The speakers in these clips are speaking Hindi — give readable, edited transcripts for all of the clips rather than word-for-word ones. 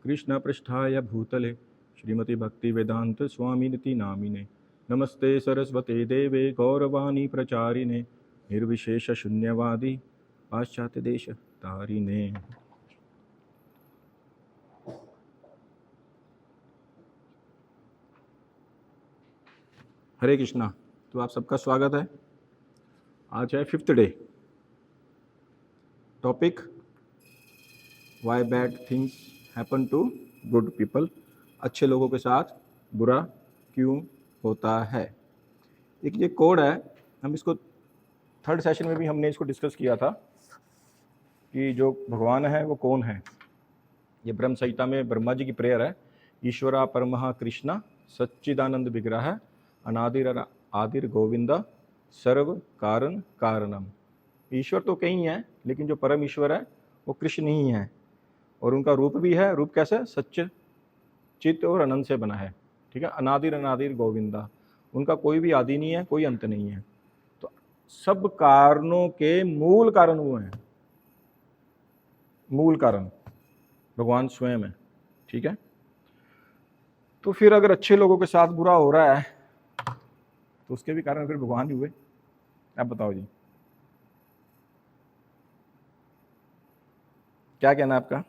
कृष्ण पृष्ठाय भूतले श्रीमती भक्ति वेदांत स्वामिनिति नामिने। नमस्ते सरस्वते देवे गौरवाणी प्रचारिणे निर्विशेष शून्यवादी पाश्चात्य देश तारिणे। हरे कृष्णा। तो आप सबका स्वागत है। आज है 5th day. Topic why bad things happen to good people. अच्छे लोगों के साथ बुरा क्यों होता है। एक ये कोड है, हम इसको 3rd सेशन में भी हमने इसको डिस्कस किया था कि जो भगवान है वो कौन है। ये ब्रह्म संहिता में ब्रह्मा जी की प्रेयर है। ईश्वरा परमः कृष्णा सच्चिदानंद विग्रह अनादिर आदिर गोविंदा सर्व कारण कारणम। ईश्वर तो कई हैं, लेकिन जो परम ईश्वर है वो कृष्ण ही है। और उनका रूप भी है। रूप कैसे? सच्चे चित्त और अनंत से बना है। ठीक है। अनादिर अनादिर गोविंदा, उनका कोई भी आदि नहीं है, कोई अंत नहीं है। तो सब कारणों के मूल कारण वो हैं। मूल कारण भगवान स्वयं है। ठीक है। तो फिर अगर अच्छे लोगों के साथ बुरा हो रहा है तो उसके भी कारण फिर भगवान ही हुए। आप बताओ जी, क्या कहना है आपका?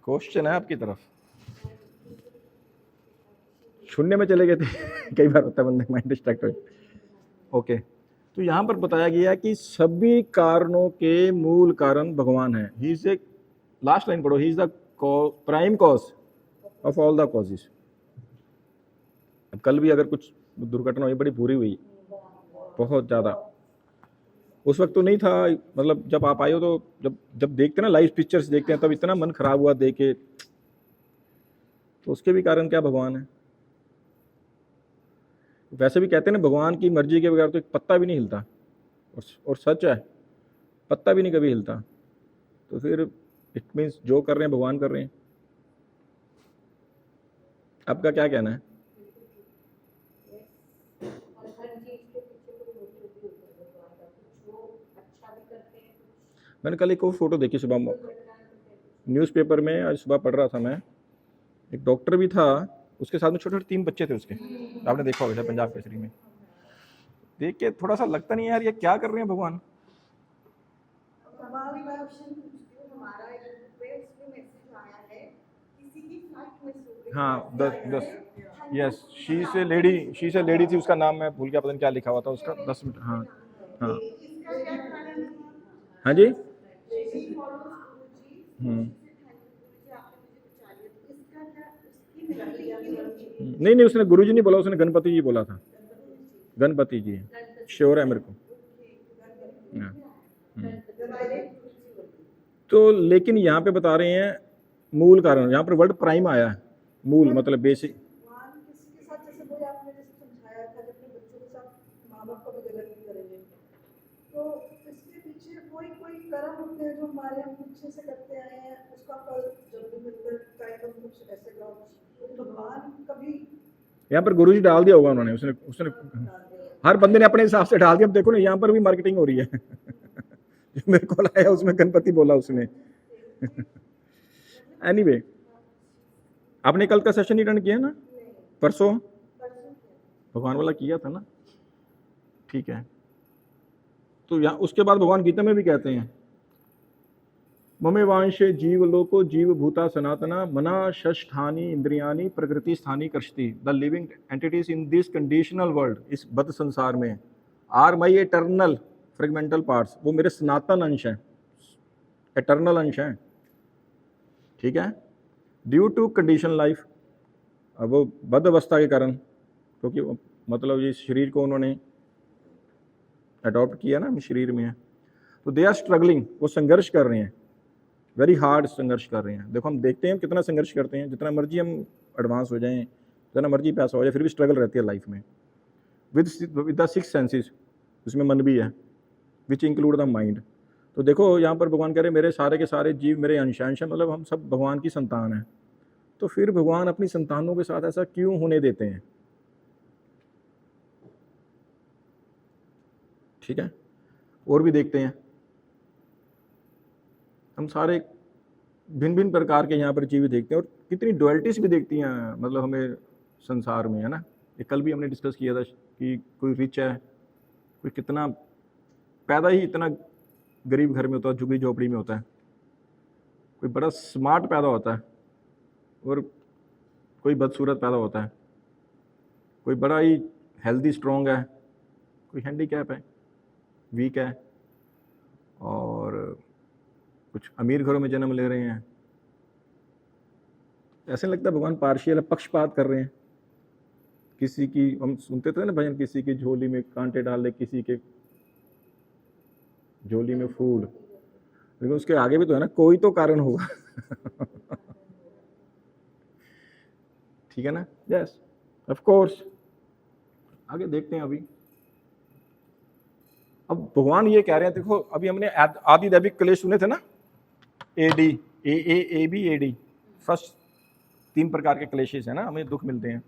क्वेश्चन है आपकी तरफ। शून्य में चले गए थे कई बार होता है, बंदे माइंड डिस्ट्रैक्ट हो। ओके, तो यहाँ पर बताया गया कि सभी कारणों के मूल कारण भगवान है। He is a, last line पढ़ो, he is the prime cause of all the causes. अब कल भी अगर कुछ दुर्घटना हुई, बड़ी बुरी हुई, बहुत ज़्यादा, उस वक्त तो नहीं था, मतलब जब आप आए हो तो जब देखते ना, लाइव पिक्चर्स देखते हैं, तब इतना मन खराब हुआ देख के। तो उसके भी कारण क्या? भगवान है। वैसे भी कहते हैं ना, भगवान की मर्जी के बगैर तो एक पत्ता भी नहीं हिलता। और सच है, पत्ता भी नहीं कभी हिलता। तो फिर इट मीन्स जो कर रहे हैं भगवान कर रहे हैं। आपका क्या कहना है? मैंने कल एक और फोटो देखी सुबह न्यूज़पेपर में, आज सुबह पढ़ रहा था मैं। एक डॉक्टर भी था, उसके साथ में छोटे छोटे 3 बच्चे थे उसके। आपने देखा होगा पंजाब केसरी में। देख के थोड़ा सा लगता नहीं है यार, ये क्या कर रहे हैं भगवान। हाँ, 10 यस, शी से लेडी थी, उसका नाम मैं भूल गया, पता नहीं क्या लिखा हुआ था उसका। 10 मिनट। हाँ हाँ हाँ जी। नहीं नहीं, उसने गुरुजी नहीं बोला, उसने गणपति जी बोला था। गणपति जी श्योर है मेरे को। तो लेकिन यहाँ पे बता रहे हैं मूल कारण। यहाँ पर वर्ड प्राइम आया है। मूल मतलब बेसिक। यहाँ पर गुरुजी डाल दिया होगा उन्होंने, उसने उसने हर बंदे ने अपने हिसाब से डाल दिया। अब देखो ना, यहाँ पर भी मार्केटिंग हो रही है जो मेरे को आया उसमें गणपति बोला उसने एनीवे, आपने कल का सेशन ही रन किया ना? परसों भगवान वाला किया था ना? ठीक है। तो यहाँ उसके बाद भगवान गीता में भी कहते हैं, ममे वांशे जीव लोको जीव भूता सनातना मना षष्ठानी इंद्रियानी प्रकृति स्थानी कर्षति। The living entities in this conditional world, इस बद्ध संसार में, are my eternal fragmental parts. वो मेरे सनातन अंश हैं, एटर्नल अंश हैं। ठीक है। ड्यू टू कंडीशन लाइफ, अब वो बद्ध अवस्था के कारण, क्योंकि मतलब ये शरीर को उन्होंने अडॉप्ट किया ना, शरीर में है, तो दे आर स्ट्रगलिंग, वो संघर्ष कर रहे हैं, वेरी हार्ड संघर्ष कर रहे हैं। देखो हम देखते हैं कितना संघर्ष करते हैं, जितना मर्जी हम एडवांस हो जाएं, जितना मर्जी पैसा हो जाए, फिर भी स्ट्रगल रहती है लाइफ में। विद द 6 सेंसेस, उसमें मन भी है, विच इंक्लूड द माइंड। तो देखो यहाँ पर भगवान कह रहे मेरे सारे के सारे जीव मेरे अंश हैं, मतलब हम सब भगवान की संतान हैं। तो फिर भगवान अपनी संतानों के साथ ऐसा क्यों होने देते हैं? ठीक है। और भी देखते हैं, हम सारे भिन्न भिन्न प्रकार के यहाँ पर जीव देखते हैं। और कितनी डुअलिटीज भी देखती हैं मतलब हमें संसार में, है ना। ये कल भी हमने डिस्कस किया था कि कोई रिच है, कोई कितना पैदा ही इतना गरीब घर में होता है, झुग्गी झोपड़ी में होता है, कोई बड़ा स्मार्ट पैदा होता है और कोई बदसूरत पैदा होता है, कोई बड़ा ही हेल्दी स्ट्रॉन्ग है, कोई हैंडीकैप है, वीक है, और कुछ अमीर घरों में जन्म ले रहे हैं। ऐसे लगता है भगवान पार्शियल है, पक्षपात कर रहे हैं। किसी की, हम सुनते थे ना भजन, किसी की झोली में कांटे डाल दे, किसी के झोली में फूल, लेकिन उसके आगे भी तो है ना, कोई तो कारण होगा। ठीक है ना, यस ऑफ कोर्स। आगे देखते हैं। अभी अब भगवान ये कह रहे हैं, देखो अभी हमने आदि दैविक क्लेश सुने थे ना, AD A B AD, first 3 प्रकार के क्लेशेस है ना, हमें दुख मिलते हैं।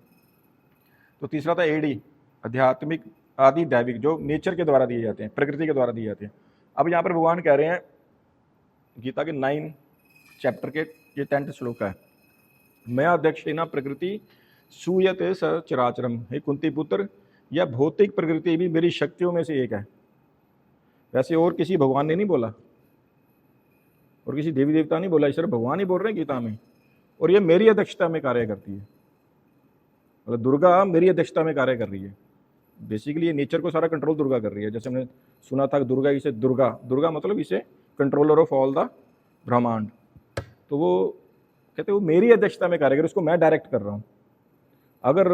तो तीसरा था एडी, आध्यात्मिक आदि दैविक, जो नेचर के द्वारा दिए जाते हैं, प्रकृति के द्वारा दिए जाते हैं। अब यहाँ पर भगवान कह रहे हैं, गीता के 9 चैप्टर के ये 10th श्लोक है, मैं दक्षिणा प्रकृति सूयते सचराचरम। हे कुंती पुत्र, यह भौतिक प्रकृति भी मेरी शक्तियों में से एक है। वैसे और किसी भगवान ने नहीं बोला, और किसी देवी देवता नहीं बोला, ईश्वर भगवान ही बोल रहे हैं गीता में। और ये मेरी अध्यक्षता में कार्य करती है, मतलब दुर्गा मेरी अध्यक्षता में कार्य कर रही है। बेसिकली ये नेचर को सारा कंट्रोल दुर्गा कर रही है। जैसे हमने सुना था दुर्गा इसे दुर्गा मतलब इसे कंट्रोलर ऑफ ऑल द ब्रह्मांड। तो वो कहते हैं वो मेरी अध्यक्षता में कार्य कर, उसको मैं डायरेक्ट कर रहा हूँ। अगर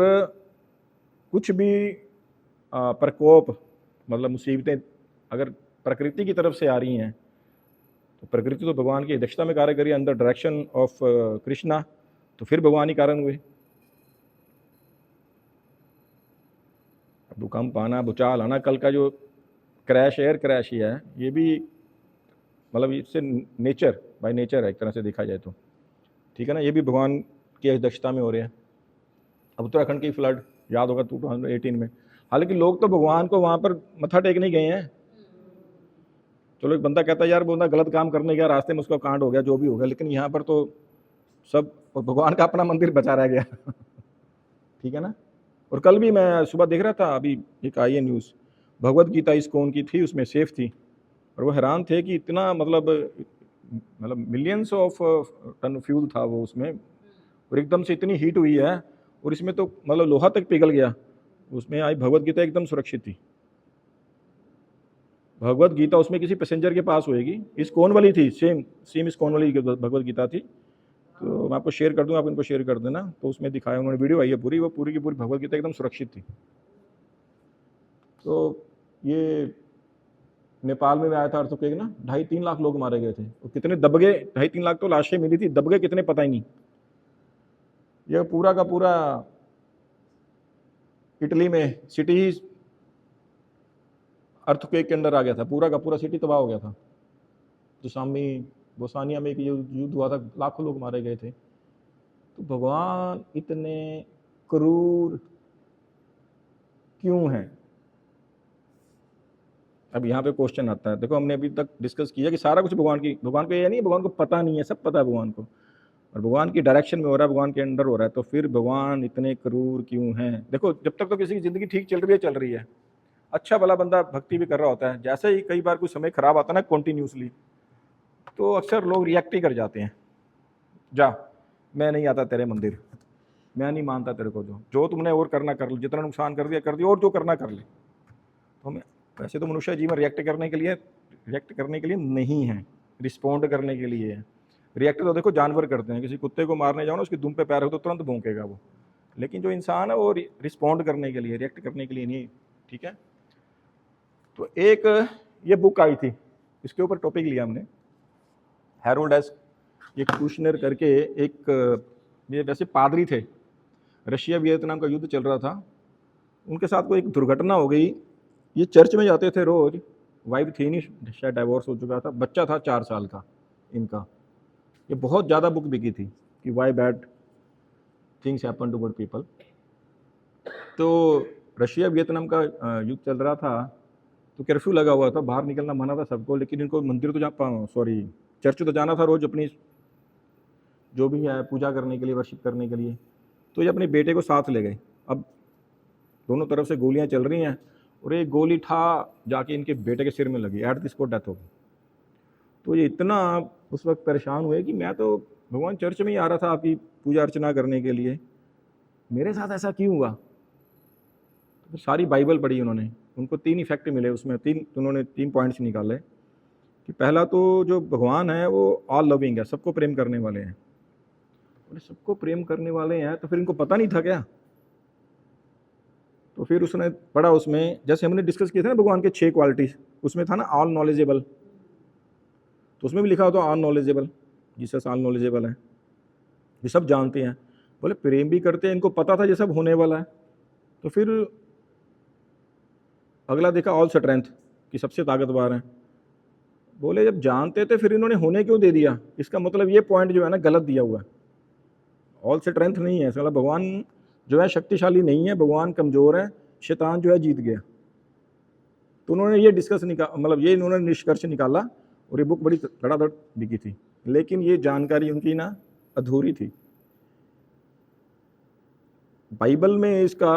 कुछ भी प्रकोप मतलब मुसीबतें अगर प्रकृति की तरफ से आ रही हैं, तो प्रकृति तो भगवान की अध्यक्षता में कार्य करी, अंडर डायरेक्शन ऑफ कृष्णा, तो फिर भगवान ही कारण हुए। भूकंप आना, भूचाल आना, कल का जो क्रैश, एयर क्रैश ही है, ये भी मतलब इससे नेचर बाय नेचर है एक तरह से देखा जाए तो, ठीक है ना। ये भी भगवान की अध्यक्षता में हो रहे हैं। अब उत्तराखंड की फ्लड याद होगा 2018 में, हालांकि लोग तो भगवान को वहाँ पर मत्था टेकने गए हैं। चलो एक बंदा कहता है यार वो बंदा गलत काम करने गया, रास्ते में उसका कांड हो गया, जो भी हो गया, लेकिन यहाँ पर तो सब भगवान का अपना मंदिर बचा रह गया। ठीक है ना। और कल भी मैं सुबह देख रहा था, अभी एक आई है न्यूज़, भगवत गीता इस्कॉन की थी, उसमें सेफ थी, और वो हैरान थे कि इतना मतलब मिलियंस ऑफ टन फ्यूल था वो उसमें, और एकदम से इतनी हीट हुई है, और इसमें तो मतलब लोहा तक पिघल गया। उसमें आई भगवत गीता एकदम सुरक्षित थी। भगवत गीता उसमें किसी पैसेंजर के पास होएगी, इस्कॉन वाली थी, सेम इस्कॉन वाली भगवत गीता थी। तो मैं आपको शेयर कर दूंगा, आप इनको शेयर कर देना। तो उसमें दिखाया उन्होंने, वीडियो आई है पूरी, वो पूरी की पूरी भगवत गीता एकदम सुरक्षित थी। तो ये नेपाल में आया था अर्थक्वेक ना, 2.5-3 लाख लोग मारे गए थे, और कितने दब गए, 2.5-3 लाख तो लाशें मिली थी, दब गए कितने पता ही नहीं। यह पूरा का पूरा इटली में सिटी ही अर्थक्वेक के अंदर आ गया था, पूरा का पूरा सिटी तबाह हो गया था। जो सामी बोसानिया में एक युद्ध हुआ था, लाखों लोग मारे गए थे। तो भगवान इतने क्रूर क्यों हैं? अब यहाँ पे क्वेश्चन आता है। देखो हमने अभी तक डिस्कस किया कि सारा कुछ भगवान को ये नहीं, भगवान को पता नहीं है, सब पता है भगवान को, और भगवान की डायरेक्शन में हो रहा है, भगवान के अंडर हो रहा है। तो फिर भगवान इतने क्रूर क्यों हैं? देखो जब तक तो किसी की जिंदगी ठीक चल रही है, अच्छा भला बंदा भक्ति भी कर रहा होता है, जैसे ही कई बार कुछ समय खराब आता है ना कंटिन्यूसली, तो अक्सर लोग रिएक्ट ही कर जाते हैं, जा मैं नहीं आता तेरे मंदिर, मैं नहीं मानता तेरे को, जो तुमने और करना कर लो, जितना नुकसान कर दिया कर दिया, और जो करना कर ले। तो हमें वैसे तो मनुष्य जीवन रिएक्ट करने के लिए नहीं है, रिस्पॉन्ड करने के लिए है। रिएक्ट तो देखो जानवर करते हैं, किसी कुत्ते को मारने जाओ ना, उसकी दुम पे पैर हो तो तुरंत भौंकेगा वो, लेकिन जो इंसान है वो रिस्पॉन्ड करने के लिए, रिएक्ट करने के लिए नहीं। ठीक है। तो एक ये बुक आई थी, इसके ऊपर टॉपिक लिया हमने, हैरोल्ड एस ये कुशनर करके एक, ये वैसे पादरी थे, रशिया वियतनाम का युद्ध चल रहा था, उनके साथ कोई एक दुर्घटना हो गई। ये चर्च में जाते थे रोज, वाइफ थी नहीं, शायद डाइवोर्स हो चुका था, बच्चा था 4 साल का इनका। ये बहुत ज़्यादा बुक बिकी थी कि why bad things happen to good people. तो रशिया वियतनाम का युद्ध चल रहा था, तो कर्फ्यू लगा हुआ था, बाहर निकलना मना था सबको, लेकिन इनको मंदिर तो चर्च तो जाना था रोज अपनी जो भी है पूजा करने के लिए, वर्शिप करने के लिए। तो ये अपने बेटे को साथ ले गए। अब दोनों तरफ से गोलियां चल रही हैं और एक गोली जाके इनके बेटे के सिर में लगी, एट द स्पॉट डेथ हो गई। तो ये इतना उस वक्त परेशान हुए कि मैं तो भगवान चर्च में ही आ रहा था आपकी पूजा अर्चना करने के लिए, मेरे साथ ऐसा क्यों हुआ। तो सारी बाइबल पढ़ी उन्होंने, उनको 3 इफेक्ट मिले उसमें, उन्होंने 3 पॉइंट्स निकाले कि पहला तो जो भगवान है वो ऑल लविंग है, सबको प्रेम करने वाले हैं। और सबको प्रेम करने वाले हैं तो फिर इनको पता नहीं था क्या। तो फिर उसने पढ़ा, उसमें जैसे हमने डिस्कस किए थे ना भगवान के 6 क्वालिटीज, उसमें था ना ऑल नॉलेजेबल, तो उसमें भी लिखा होता all knowledgeable, Jesus all knowledgeable है, ये सब जानते हैं। बोले प्रेम भी करते हैं, इनको पता था ये सब होने वाला है। तो फिर अगला देखा ऑल स्ट्रेंथ, कि सबसे ताकतवर है। बोले जब जानते थे फिर इन्होंने होने क्यों दे दिया, इसका मतलब ये पॉइंट जो है ना गलत दिया हुआ है। ऑल स्ट्रेंथ नहीं है, मतलब भगवान जो है शक्तिशाली नहीं है, भगवान कमज़ोर है, शैतान जो है जीत गया। तो उन्होंने ये मतलब ये इन्होंने निष्कर्ष निकाला, और ये बुक बड़ी धड़ाधड़ बिकी थी। लेकिन ये जानकारी उनकी ना अधूरी थी। बाइबल में इसका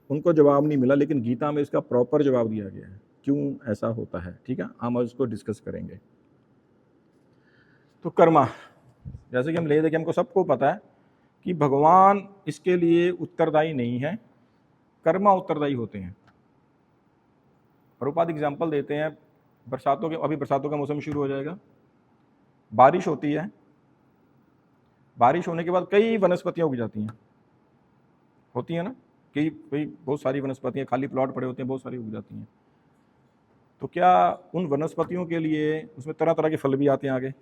उनको जवाब नहीं मिला, लेकिन गीता में इसका प्रॉपर जवाब दिया गया है क्यों ऐसा होता है। ठीक है, हम इसको डिस्कस करेंगे। तो कर्मा, जैसे कि हम ले देखें, हमको सबको पता है कि भगवान इसके लिए उत्तरदायी नहीं है, कर्मा उत्तरदायी होते हैं। प्रभुपाद एग्जाम्पल देते हैं, अभी बरसातों का मौसम शुरू हो जाएगा, बारिश होती है, बारिश होने के बाद कई वनस्पतियां उग जाती हैं, होती है ना, कई बहुत सारी वनस्पतियां, खाली प्लॉट पड़े होते हैं, बहुत सारी उग जाती हैं। तो क्या उन वनस्पतियों के लिए, उसमें तरह तरह के फल भी आते हैं आगे,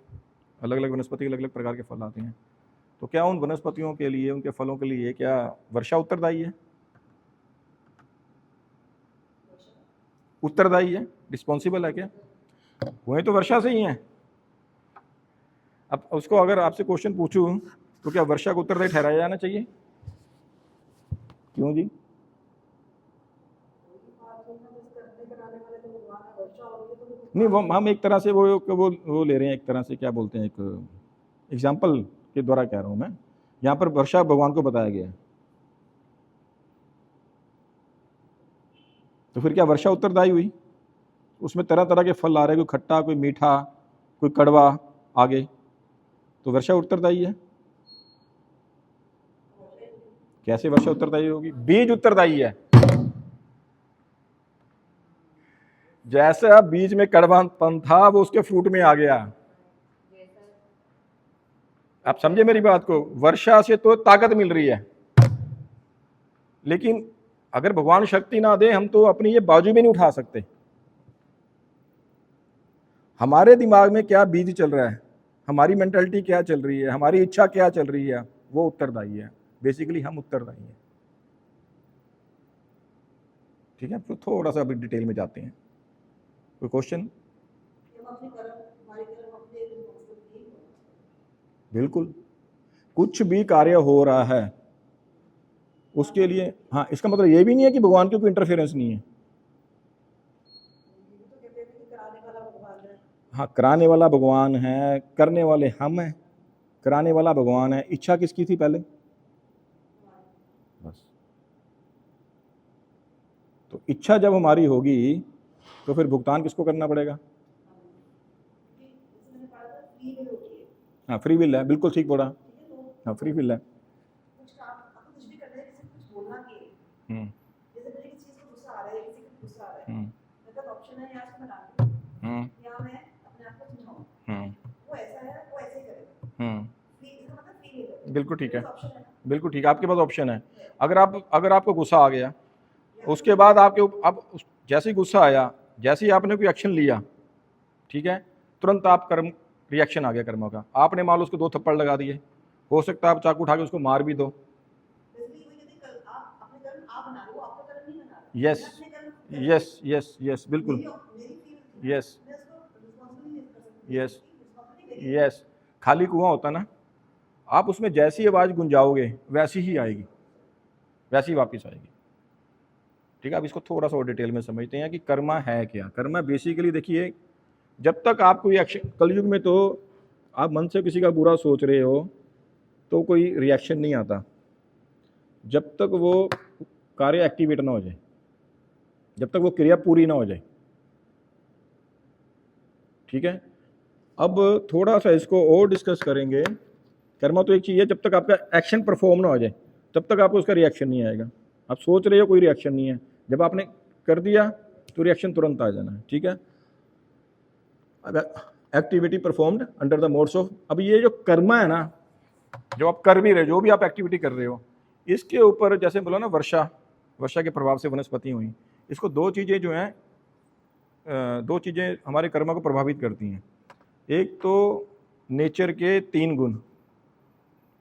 अलग अलग वनस्पति के अलग अलग प्रकार के फल आते हैं, तो क्या उन वनस्पतियों के लिए, उनके फलों के लिए क्या वर्षा उत्तरदायी है? उत्तरदायी है, रिस्पॉन्सिबल है क्या? वही तो वर्षा से ही है। अब उसको अगर आपसे क्वेश्चन पूछूं तो क्या वर्षा को उत्तरदायी ठहराया जाना चाहिए? क्यों जी? नहीं, वो हम एक तरह से वो ले रहे हैं, एक तरह से क्या बोलते हैं, एक एग्जाम्पल के द्वारा कह रहा हूं मैं। यहाँ पर वर्षा भगवान को बताया गया है, तो फिर क्या वर्षा उत्तरदायी हुई? उसमें तरह तरह के फल आ रहे हैं, कोई खट्टा, कोई मीठा, कोई कड़वा आगे, तो वर्षा उत्तरदायी है? कैसे वर्षा उत्तरदायी होगी? बीज उत्तरदायी है। जैसा बीज में कड़वापन था वो उसके फ्रूट में आ गया। आप समझे मेरी बात को? वर्षा से तो ताकत मिल रही है, लेकिन अगर भगवान शक्ति ना दे, हम तो अपनी ये बाजू भी नहीं उठा सकते। हमारे दिमाग में क्या बीज चल रहा है, हमारी मेंटालिटी क्या चल रही है, हमारी इच्छा क्या चल रही है, वो उत्तरदायी है। बेसिकली हम उत्तरदायी हैं। ठीक है, तो थोड़ा सा अभी डिटेल में जाते हैं। कोई क्वेश्चन? बिल्कुल, कुछ भी कार्य हो रहा है उसके लिए, हाँ, इसका मतलब ये भी नहीं है कि भगवान की कोई इंटरफेरेंस नहीं है। हाँ, कराने वाला भगवान है, करने वाले हम हैं। कराने वाला भगवान है, इच्छा किसकी थी पहले? बस। तो इच्छा जब हमारी होगी तो फिर भुगतान किसको करना पड़ेगा? हाँ, फ्री विल है, बिल्कुल ठीक बोला। हाँ, फ्री विल है। बिल्कुल ठीक है, बिल्कुल ठीक है, आपके पास ऑप्शन है। अगर आपको गुस्सा आ गया, उसके बाद जैसे ही गुस्सा आया, जैसे ही आपने कोई एक्शन लिया, ठीक है, तुरंत आप कर्म रिएक्शन आ गया कर्मों का। आपने मान लो उसको 2 थप्पड़ लगा दिए, हो सकता है आप चाकू उठा के उसको मार भी दो। यस यस यस यस, बिल्कुल, यस यस यस। खाली कुआं होता ना, आप उसमें जैसी आवाज़ गुंजाओगे वैसी ही आएगी, वैसी ही वापस आएगी। ठीक है, अब इसको थोड़ा सा और डिटेल में समझते हैं कि कर्मा है क्या। कर्मा बेसिकली देखिए, जब तक आप कोई एक्शन, कलयुग में तो आप मन से किसी का बुरा सोच रहे हो तो कोई रिएक्शन नहीं आता जब तक वो कार्य एक्टिवेट ना हो जाए, जब तक वो क्रिया पूरी ना हो जाए। ठीक है, अब थोड़ा सा इसको और डिस्कस करेंगे। कर्मा तो एक चीज़ है, जब तक आपका एक्शन परफॉर्म ना हो जाए तब तक आपको उसका रिएक्शन नहीं आएगा। आप सोच रहे हो कोई रिएक्शन नहीं है, जब आपने कर दिया तो रिएक्शन तुरंत आ जाना है। ठीक है, activity performed under the modes of, अब ये जो कर्मा है ना, जो आप कर भी रहे हो, जो भी आप एक्टिविटी कर रहे हो, इसके ऊपर जैसे बोला ना वर्षा, वर्षा के प्रभाव से वनस्पति हुई, इसको दो चीज़ें जो हैं, दो चीज़ें हमारे कर्मा को प्रभावित करती हैं। एक तो नेचर के 3 गुण,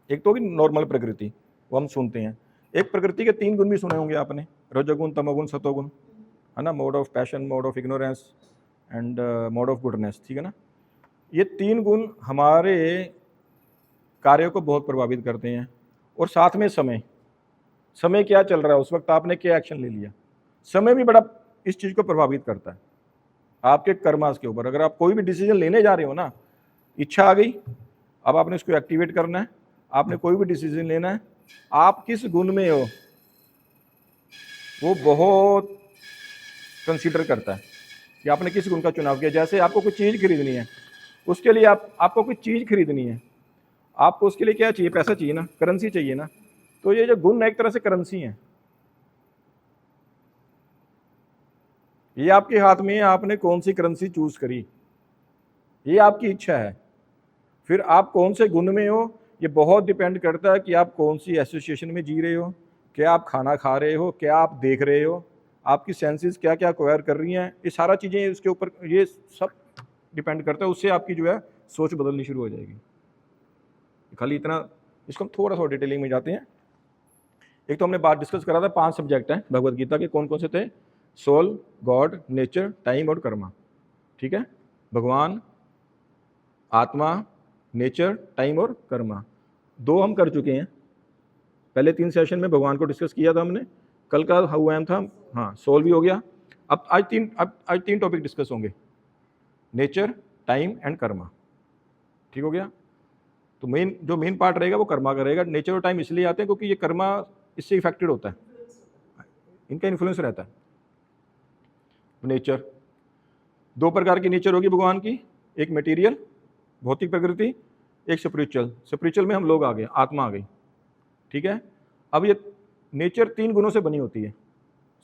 एक तो होगी नॉर्मल प्रकृति, वो हम सुनते हैं। एक प्रकृति के 3 गुण भी सुने होंगे आपने, रजोगुण, तमोगुण, सतोगुण, है ना, mode of passion, mode of ignorance and mode of goodness. ठीक है ना, ये 3 गुण हमारे कार्यों को बहुत प्रभावित करते हैं। और साथ में समय, समय क्या चल रहा है उस वक्त, आपने क्या एक्शन ले लिया, समय भी बड़ा इस चीज़ को प्रभावित करता है आपके कर्मास के ऊपर। अगर आप कोई भी डिसीजन लेने जा रहे हो ना, इच्छा आ गई, अब आपने इसको एक्टिवेट करना है, आपने कोई भी डिसीजन लेना है, आप किस गुण में हो वो बहुत कंसीडर करता है कि आपने किस गुण का चुनाव किया। जैसे आपको कोई चीज़ खरीदनी है, उसके लिए आपको कोई चीज़ खरीदनी है, आपको उसके लिए क्या चाहिए, पैसा चाहिए ना, करेंसी चाहिए ना, तो ये जो गुण एक तरह से करेंसी है, ये आपके हाथ में है, आपने कौन सी करेंसी चूज करी, ये आपकी इच्छा है। फिर आप कौन से गुण में हो ये बहुत डिपेंड करता है कि आप कौन सी एसोसिएशन में जी रहे हो, क्या आप खाना खा रहे हो, क्या आप देख रहे हो, आपकी सेंसेस क्या क्या एक्वायर कर रही हैं, ये सारा चीज़ें इसके ऊपर, ये सब डिपेंड करता है। उससे आपकी जो है सोच बदलनी शुरू हो जाएगी। खाली इतना, इसको हम थोड़ा सा डिटेलिंग में जाते हैं। एक तो हमने बात डिस्कस करा था, 5 सब्जेक्ट हैं भगवत गीता के, कौन कौन से थे, सोल, गॉड, नेचर, टाइम और कर्मा। ठीक है, भगवान, आत्मा, नेचर, टाइम और कर्मा, 2 हम कर चुके हैं। पहले 3 सेशन में भगवान को डिस्कस किया था हमने, कल का हाउ आई एम था, हाँ सोल भी हो गया। अब आज तीन टॉपिक डिस्कस होंगे, नेचर, टाइम एंड कर्मा। ठीक हो गया, तो मेन पार्ट रहेगा वो कर्मा का रहेगा। नेचर और टाइम इसलिए आते हैं क्योंकि ये कर्मा इससे इफेक्टेड होता है, इनका इन्फ्लुएंस रहता है। नेचर, 2 प्रकार की नेचर होगी भगवान की, एक मटेरियल भौतिक प्रकृति, एक स्पिरिचुअल। स्पिरिचुअल में हम लोग आ गए, आत्मा आ गई। ठीक है, अब ये नेचर 3 गुणों से बनी होती है,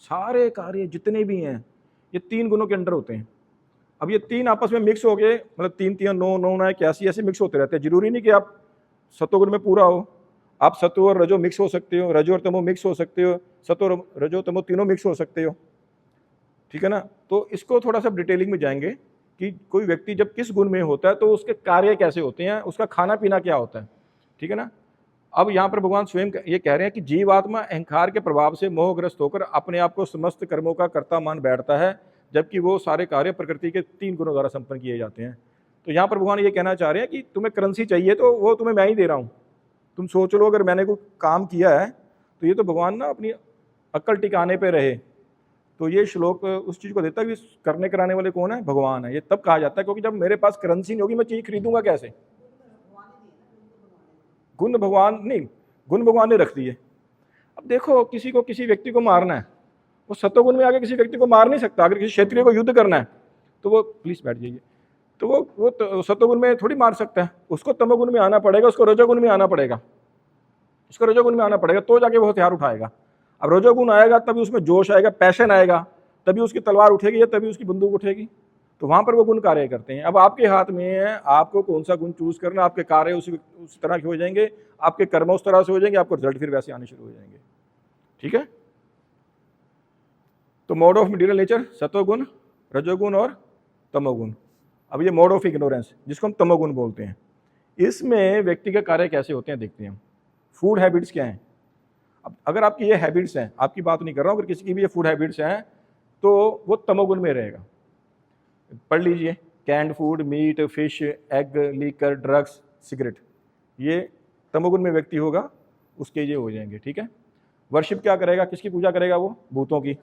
सारे कार्य जितने भी हैं ये 3 गुणों के अंडर होते हैं। अब ये 3 आपस में मिक्स हो गए, मतलब 3 3 9 9 9 81 ऐसे मिक्स होते रहते हैं। जरूरी नहीं कि आप सतोगुण में पूरा हो, आप सतो और रजो मिक्स हो सकते हो, रजो और तमो मिक्स हो सकते हो, सतो रजो तमो तीनों मिक्स हो सकते हो। ठीक है ना, तो इसको थोड़ा सा डिटेलिंग में जाएंगे कि कोई व्यक्ति जब किस गुण में होता है तो उसके कार्य कैसे होते हैं, उसका खाना पीना क्या होता है। ठीक है ना, अब यहाँ पर भगवान स्वयं ये कह रहे हैं कि जीवात्मा अहंकार के प्रभाव से मोहग्रस्त होकर अपने आप को समस्त कर्मों का कर्ता मान बैठता है, जबकि वो सारे कार्य प्रकृति के 3 गुणों द्वारा संपन्न किए जाते हैं। तो यहाँ पर भगवान ये कहना चाह रहे हैं कि तुम्हें करेंसी चाहिए तो वो तुम्हें मैं ही दे रहा हूँ। तुम सोच लो अगर मैंने कोई काम किया है तो ये तो भगवान ना अपनी अक्ल टिकाने पे रहे, तो ये श्लोक उस चीज़ को देता है कि करने कराने वाले कौन है, भगवान है। ये तब कहा जाता है क्योंकि जब मेरे पास करेंसी नहीं होगी मैं चीज़ खरीदूंगा कैसे। गुण भगवान नहीं, गुण भगवान ने रख दिए। अब देखो किसी को किसी व्यक्ति को मारना है, वो सतोगुण में आगे किसी व्यक्ति को मार नहीं सकता। अगर किसी क्षत्रिय को युद्ध करना है तो वो, प्लीज बैठ जाइए, तो वो सतोगुण में थोड़ी मार सकता है, उसको तमोगुण में आना पड़ेगा, उसको रजोगुण में आना पड़ेगा, उसको रजोगुण में आना पड़ेगा तो जाके वो हथियार उठाएगा। अब रजोगुण आएगा तभी उसमें जोश आएगा, पैशन आएगा, तभी उसकी तलवार उठेगी या तभी उसकी बंदूक उठेगी, तो वहां पर वो गुण कार्य करते हैं। अब आपके हाथ में है आपको कौन सा गुण चूज करना, आपके कार्य उस तरह के हो जाएंगे, आपके कर्म उस तरह से हो जाएंगे, आपको रिजल्ट फिर वैसे आने शुरू हो जाएंगे। ठीक है, तो मोड ऑफ मटीरियल नेचर सतोगुण, रजोगुण और तमोगुण। अब ये मोड ऑफ इग्नोरेंस जिसको हम तमोगुण बोलते हैं, इसमें व्यक्ति के कार्य कैसे होते हैं देखते हैं हम। फूड हैबिट्स क्या हैं, अब अगर आपकी ये हैबिट्स हैं, आपकी बात नहीं कर रहा हूँ, अगर किसी की भी ये फूड हैबिट्स हैं तो वो तमोगुण में रहेगा। पढ़ लीजिए, canned food, meat, fish, egg, liquor, drugs, cigarette, ये तमोगुण में व्यक्ति होगा उसके ये हो जाएंगे। ठीक है, वर्शिप क्या करेगा, किसकी पूजा करेगा, वो भूतों की,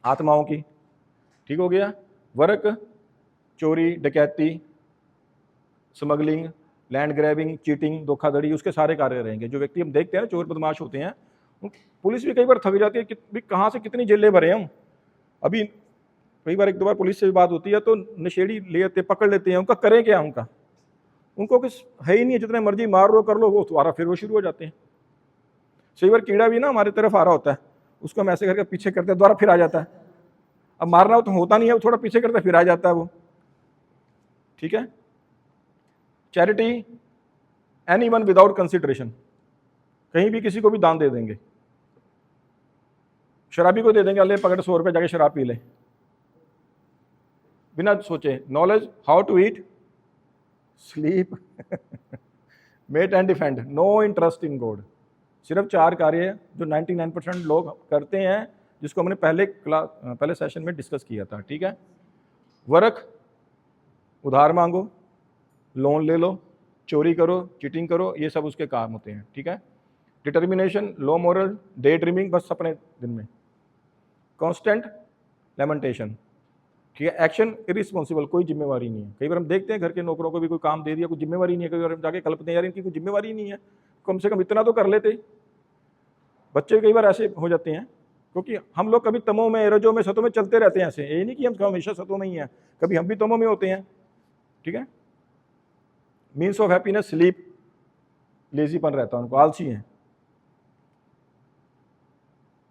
आत्माओं की। ठीक हो गया, वर्क, चोरी, डकैती, स्मगलिंग, लैंड ग्रैबिंग, चीटिंग, धोखाधड़ी, उसके सारे कार्य रहेंगे। जो व्यक्ति हम देखते हैं ना चोर बदमाश होते हैं, पुलिस भी कई बार थक जाती है कि भी कहाँ से कितनी जेलें भरे हम। अभी कई बार 1-2 बार पुलिस से भी बात होती है तो नशेड़ी ले आते, पकड़ लेते हैं, उनका करें क्या, उनको कुछ है ही नहीं है, जितने मर्जी मार लो कर लो, वो दोबारा फिर वो शुरू हो जाते हैं। कई बार कीड़ा भी ना हमारी तरफ आ रहा होता है, उसको हम ऐसे करके पीछे करते हैं, दोबारा फिर आ जाता है। अब मारना हो तो होता नहीं है, थोड़ा पीछे करते फिर आ जाता है वो। ठीक है। चैरिटी, एनीवन विदाउट कंसिडरेशन, कहीं भी किसी को भी दान दे देंगे। शराबी को दे देंगे, अल्ले पकड़ 100 रुपये, जाके शराब पी ले, बिना सोचे। Knowledge, how to eat, sleep, mate and defend, no interest in God. सिर्फ 4 कार्य जो 99% लोग करते हैं, जिसको हमने पहले सेशन में डिस्कस किया था। ठीक है। वर्क, उधार मांगो, लोन ले लो, चोरी करो, चीटिंग करो, ये सब उसके काम होते हैं। ठीक है। डिटर्मिनेशन, लो मोरल, डे ड्रीमिंग, बस सपने दिन में। कॉन्स्टेंट लेमेंटेशन, ठीक है। एक्शन, इरिस्पॉन्सिबल, कोई जिम्मेवारी नहीं है। कई बार हम देखते हैं घर के नौकरों को भी कोई काम दे दिया, कोई जिम्मेवारी नहीं है, कई बार हम जाके कल्पते हैं यार इनकी कोई जिम्मेवारी नहीं है, कम से कम इतना तो कर लेते। बच्चे कई बार ऐसे हो जाते हैं, क्योंकि हम लोग कभी तमो में, रजो में, सतों में चलते रहते हैं ऐसे, ये नहीं कि हम हमेशा सतों में ही हैं, कभी हम भी तमो में होते हैं। ठीक है। मीन्स ऑफ हैप्पीनेस, स्लीप, लेजीपन रहता है उनको, आलसी हैं।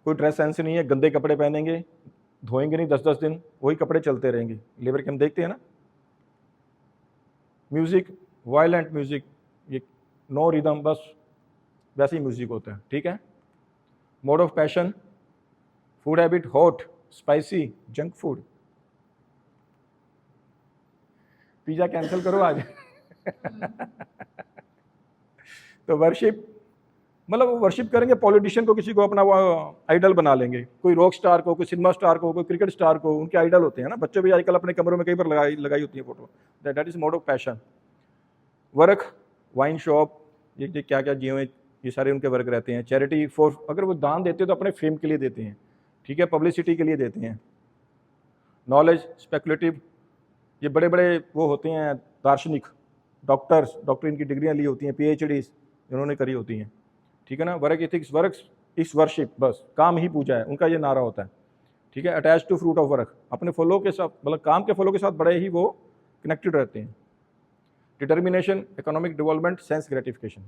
कोई ड्रेस सेंस नहीं है, गंदे कपड़े पहनेंगे, धोएंगे नहीं 10-10 दिन, वही कपड़े चलते रहेंगे। लेबर के हम देखते हैं ना। म्यूजिक, वायलेंट म्यूजिक, ये नो रिदम, बस वैसे ही म्यूजिक होता है। ठीक है। Mode of passion, food habit, hot, spicy, junk food. Pizza cancel करो आज। तो वर्शिप, मतलब वो वर्शिप करेंगे पॉलिटिशियन को, किसी को अपना वो आइडल बना लेंगे, कोई रॉक स्टार को, कोई सिनेमा स्टार को, कोई क्रिकेट स्टार को, उनके आइडल होते हैं ना। बच्चे भी आजकल अपने कमरों में कई बार लगाई होती है photo. That is mode of passion. Work, wine shop, ये क्या क्या जियो, ये सारे उनके वर्क रहते हैं। चैरिटी, फॉर, अगर वो दान देते हैं तो अपने फेम के लिए देते हैं। ठीक है। पब्लिसिटी के लिए देते हैं। नॉलेज, स्पेकुलेटिव, ये बड़े बड़े वो होते हैं दार्शनिक, डॉक्टर्स, डॉक्टर इनकी डिग्रियां ली होती हैं, PhDs इन्होंने करी होती हैं। ठीक है ना। वर्क एथिक्स, वर्क इस वर्शिप, बस काम ही पूजा है, उनका ये नारा होता है। ठीक है। Attach to fruit of work, अपने फलों के साथ, मतलब काम के फलों के साथ बड़े ही वो कनेक्टेड रहते हैं। Determination, economic development, sense gratification.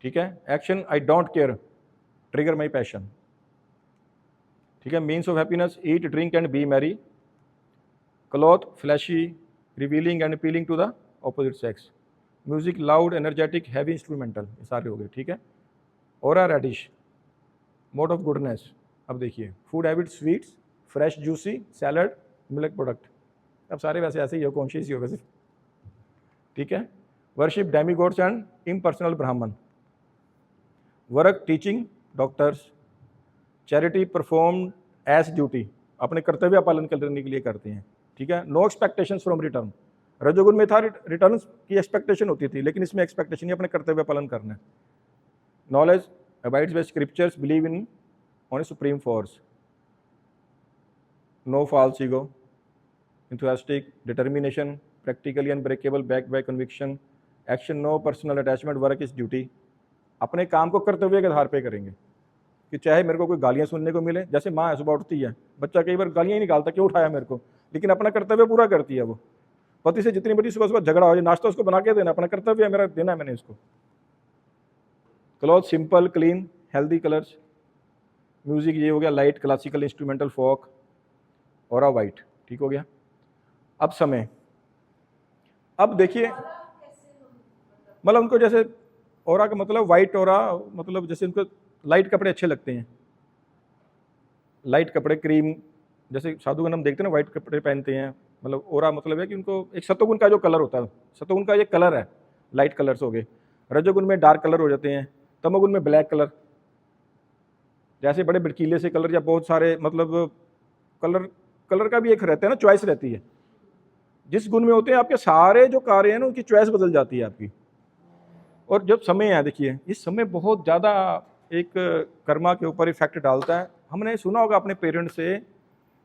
ठीक है। Action, I don't care, trigger my passion. ठीक है। Means of happiness, eat, drink and be merry. Cloth, flashy, revealing and appealing to the opposite sex. Music, loud, energetic, heavy instrumental, ये सारे हो गए। ठीक है। Aura reddish, mode of goodness. अब देखिए, food habit, sweets, fresh juicy, salad, milk product. अब सारे वैसे ऐसे ही हो, कॉन्शियस ही हो वैसे। ठीक है। Worship, demigods and impersonal Brahman. Work, teaching, doctors. Charity, perform as duty, अपने कर्तव्य पालन करने के लिए करते हैं। ठीक है। नो एक्सपेक्टेशंस फ्रॉम रिटर्न, रजोगुण में था रिटर्न की एक्सपेक्टेशन होती थी, लेकिन इसमें एक्सपेक्टेशन नहीं, अपने कर्तव्य पालन करना है। Knowledge, abides by scriptures, believe in on a supreme force. No false ego, enthusiastic, determination, practically unbreakable, backed by conviction, action, no personal attachment, work is duty। अपने काम को कर्तव्य के आधार पे करेंगे, कि चाहे मेरे को कोई गालियां सुनने को मिले, जैसे माँ है सुबह उठती है, बच्चा कई बार गालियां ही निकालता, क्यों उठाया मेरे को, लेकिन अपना कर्तव्य पूरा करती है वो। पति से जितनी बड़ी सुबह सुबह झगड़ा हो जाए, नाश्ता उसको बना के देना, अपना कर्तव्य है, मेरा देना है मैंने इसको। Cloth, simple, clean, healthy colours. Music, ये हो गया लाइट, क्लासिकल, इंस्ट्रूमेंटल, फोक, और वाइट। ठीक हो गया। अब समय, अब देखिए, मतलब उनको जैसे ओरा का मतलब वाइट ओरा, मतलब जैसे उनको लाइट कपड़े अच्छे लगते हैं, लाइट कपड़े, क्रीम, जैसे साधुगण हम देखते हैं ना वाइट कपड़े पहनते हैं, मतलब ओरा मतलब है कि उनको एक सतोगुण का जो कलर होता है, सतोगुण का ये कलर है, लाइट कलर्स हो गए। रजोगुण में डार्क कलर हो जाते हैं, तमोगुण में ब्लैक कलर, जैसे बड़े भड़कीले से कलर या बहुत सारे मतलब कलर का भी एक रहता है ना, चॉइस रहती है। जिस गुण में होते हैं आपके सारे जो कार्य हैं ना, उनकी चॉइस बदल जाती है आपकी। और जब समय है, देखिए इस समय बहुत ज़्यादा एक कर्मा के ऊपर इफेक्ट डालता है। हमने सुना होगा अपने पेरेंट्स से,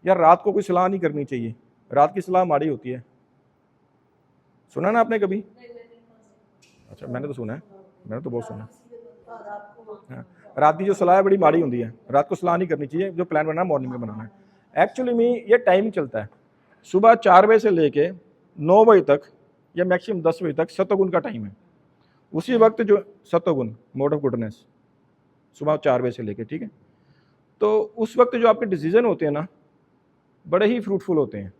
यार रात को कोई सलाह नहीं करनी चाहिए, रात की सलाह माड़ी होती है। सुना ना आपने कभी? अच्छा मैंने तो सुना है, मैंने तो बहुत सुना है। हाँ, रात की जो सलाह है बड़ी माड़ी होती है, रात को सलाह नहीं करनी चाहिए, जो प्लान बनाना है मॉर्निंग में बनाना है। एक्चुअली में ये टाइम चलता है, सुबह 4 बजे से लेके 9 बजे तक या मैक्सिमम 10 बजे तक सतोगुण का टाइम है। उसी वक्त जो सतोगुण मोड ऑफ गुडनेस सुबह 4 बजे से लेके, ठीक है, तो उस वक्त जो आपके डिसीजन होते हैं ना बड़े ही फ्रूटफुल होते हैं,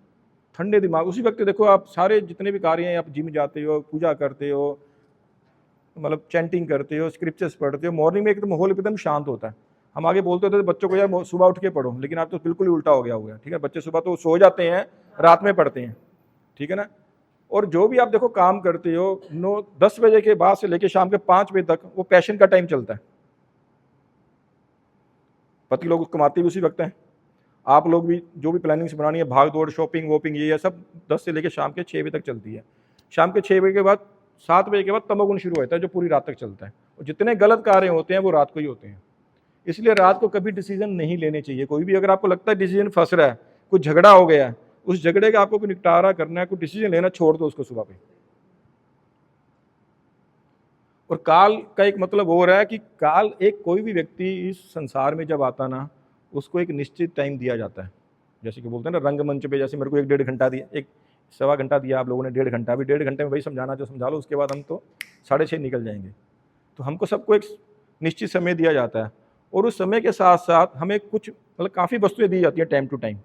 ठंडे दिमाग। उसी वक्त देखो आप सारे जितने भी कार्य हैं, आप जिम जाते हो, पूजा करते हो, मतलब चैंटिंग करते हो, स्क्रिप्चर्स पढ़ते हो, मॉर्निंग में एकदम माहौल एकदम शांत होता है। हम आगे बोलते होते बच्चों को यार सुबह उठ के पढ़ो, लेकिन आप तो बिल्कुल ही उल्टा हो गया होगा, ठीक है। बच्चे सुबह तो सो जाते हैं, रात में पढ़ते हैं, ठीक है ना। और जो भी आप देखो काम करते हो 9-10 बजे के बाद से लेकर शाम के 5 बजे तक वो पैशन का टाइम चलता है। पति लोग कमाते भी उसी वक्त हैं, आप लोग भी जो भी प्लानिंग्स बनानी है, भाग दौड़, शॉपिंग वॉपिंग, ये सब 10 से लेकर शाम के 6 बजे तक चलती है। शाम के 6 बजे के बाद 7 बजे के बाद तमोगुण शुरू होता है, जो पूरी रात तक चलता है। और जितने गलत कार्य होते हैं वो रात को ही होते हैं। इसलिए रात को कभी डिसीजन नहीं लेने चाहिए। कोई भी अगर आपको लगता है डिसीजन फंस रहा है, कुछ झगड़ा हो गया है, उस झगड़े का आपको कोई निपटारा करना है, कोई डिसीजन लेना, छोड़ दो उसको सुबह पे। और काल का एक मतलब हो रहा है कि काल, एक कोई भी व्यक्ति इस संसार में जब आता ना, उसको एक निश्चित टाइम दिया जाता है। जैसे कि बोलते हैं ना रंगमंच पे, जैसे मेरे को 1-1.5 घंटा दिया, 1-1.25 घंटा दिया आप लोगों ने, 1.5 घंटा, अभी 1.5 घंटे में भाई समझाना जो समझा लो, उसके बाद हम तो 6:30 निकल जाएंगे। तो हमको सबको एक निश्चित समय दिया जाता है, और उस समय के साथ साथ हमें कुछ मतलब काफ़ी वस्तुएं दी जाती हैं, टाइम टू टाइम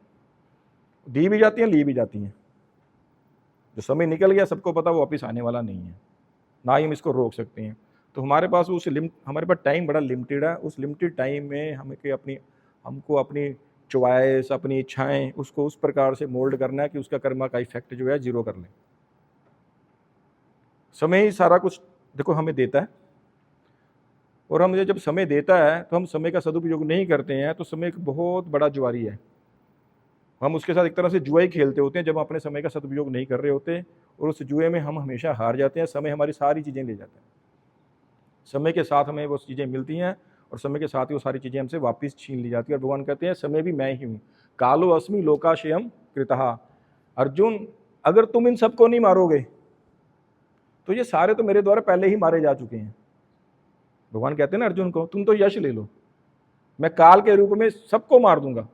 दी भी जाती हैं, ली भी जाती हैं। जो समय निकल गया सबको पता वो वापिस आने वाला नहीं है, ना ही हम इसको रोक सकते हैं। तो हमारे पास हमारे पास टाइम बड़ा लिमिटेड है। उस लिमिटेड टाइम में हमको अपनी चॉइस, अपनी इच्छाएं, उसको उस प्रकार से मोल्ड करना है कि उसका कर्मा का इफेक्ट जो है 0 कर लें। समय ही सारा कुछ देखो हमें देता है, और हम जब समय देता है तो हम समय का सदुपयोग नहीं करते हैं, तो समय एक बहुत बड़ा जुआरी है। हम उसके साथ एक तरह से जुआ ही खेलते होते हैं जब हम अपने समय का सदुपयोग नहीं कर रहे होते, और उस जुए में हम हमेशा हार जाते हैं। समय हमारी सारी चीज़ें ले जाता है, समय के साथ हमें वो चीज़ें मिलती हैं, और समय के साथ ही वो सारी चीज़ें हमसे वापस छीन ली जाती है। और भगवान कहते हैं समय भी मैं ही हूँ, कालो अस्मि लोकाशयम कृतः। अर्जुन, अगर तुम इन सबको नहीं मारोगे तो ये सारे तो मेरे द्वारा पहले ही मारे जा चुके हैं। भगवान कहते हैं ना अर्जुन को, तुम तो यश ले लो, मैं काल के रूप में सबको मार दूंगा,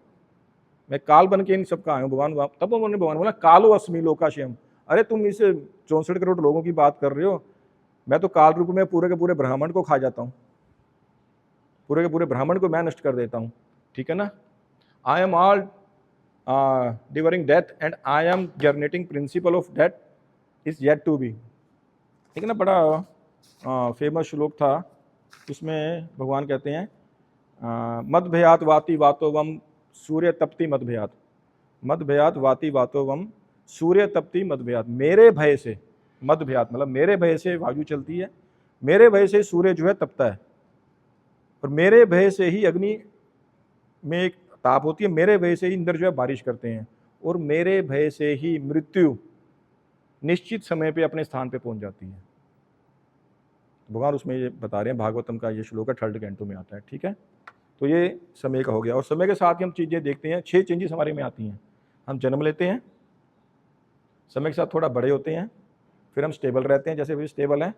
मैं काल बन के इन सबका आया हूँ। तब उन्होंने भगवान बोला कालो अस्मि लोकाशयम। अरे तुम इस 64 करोड़ लोगों की बात कर रहे हो, मैं तो काल रूप में पूरे के पूरे ब्राह्मण को खा जाता हूँ, पूरे के पूरे ब्राह्मण को मैं नष्ट कर देता हूँ, ठीक है ना। I am all devouring death and I am generating principle of death is yet to be. ठीक है ना, बड़ा फेमस श्लोक था, उसमें भगवान कहते हैं मद भयात वाति वातो वम सूर्य तपति मद भयात, मद भयात वाति वातो वम सूर्य तपति मद भयात। मेरे भय से, मद भयात मतलब मेरे भय से वायु चलती है, मेरे भय से सूर्य जो है तपता है, और मेरे भय से ही अग्नि में एक ताप होती है, मेरे भय से ही इंद्र जो है बारिश करते हैं, और मेरे भय से ही मृत्यु निश्चित समय पे अपने स्थान पे पहुंच जाती है। भगवान उसमें ये बता रहे हैं, भागवतम का ये श्लोक है 3rd कैंटो में आता है, ठीक है। तो ये समय का हो गया, और समय के साथ ही हम चीज़ें देखते हैं, 6 चेंजेस हमारे में आती हैं। हम जन्म लेते हैं, समय के साथ थोड़ा बड़े होते हैं, फिर हम स्टेबल रहते हैं, जैसे भी स्टेबल हैं,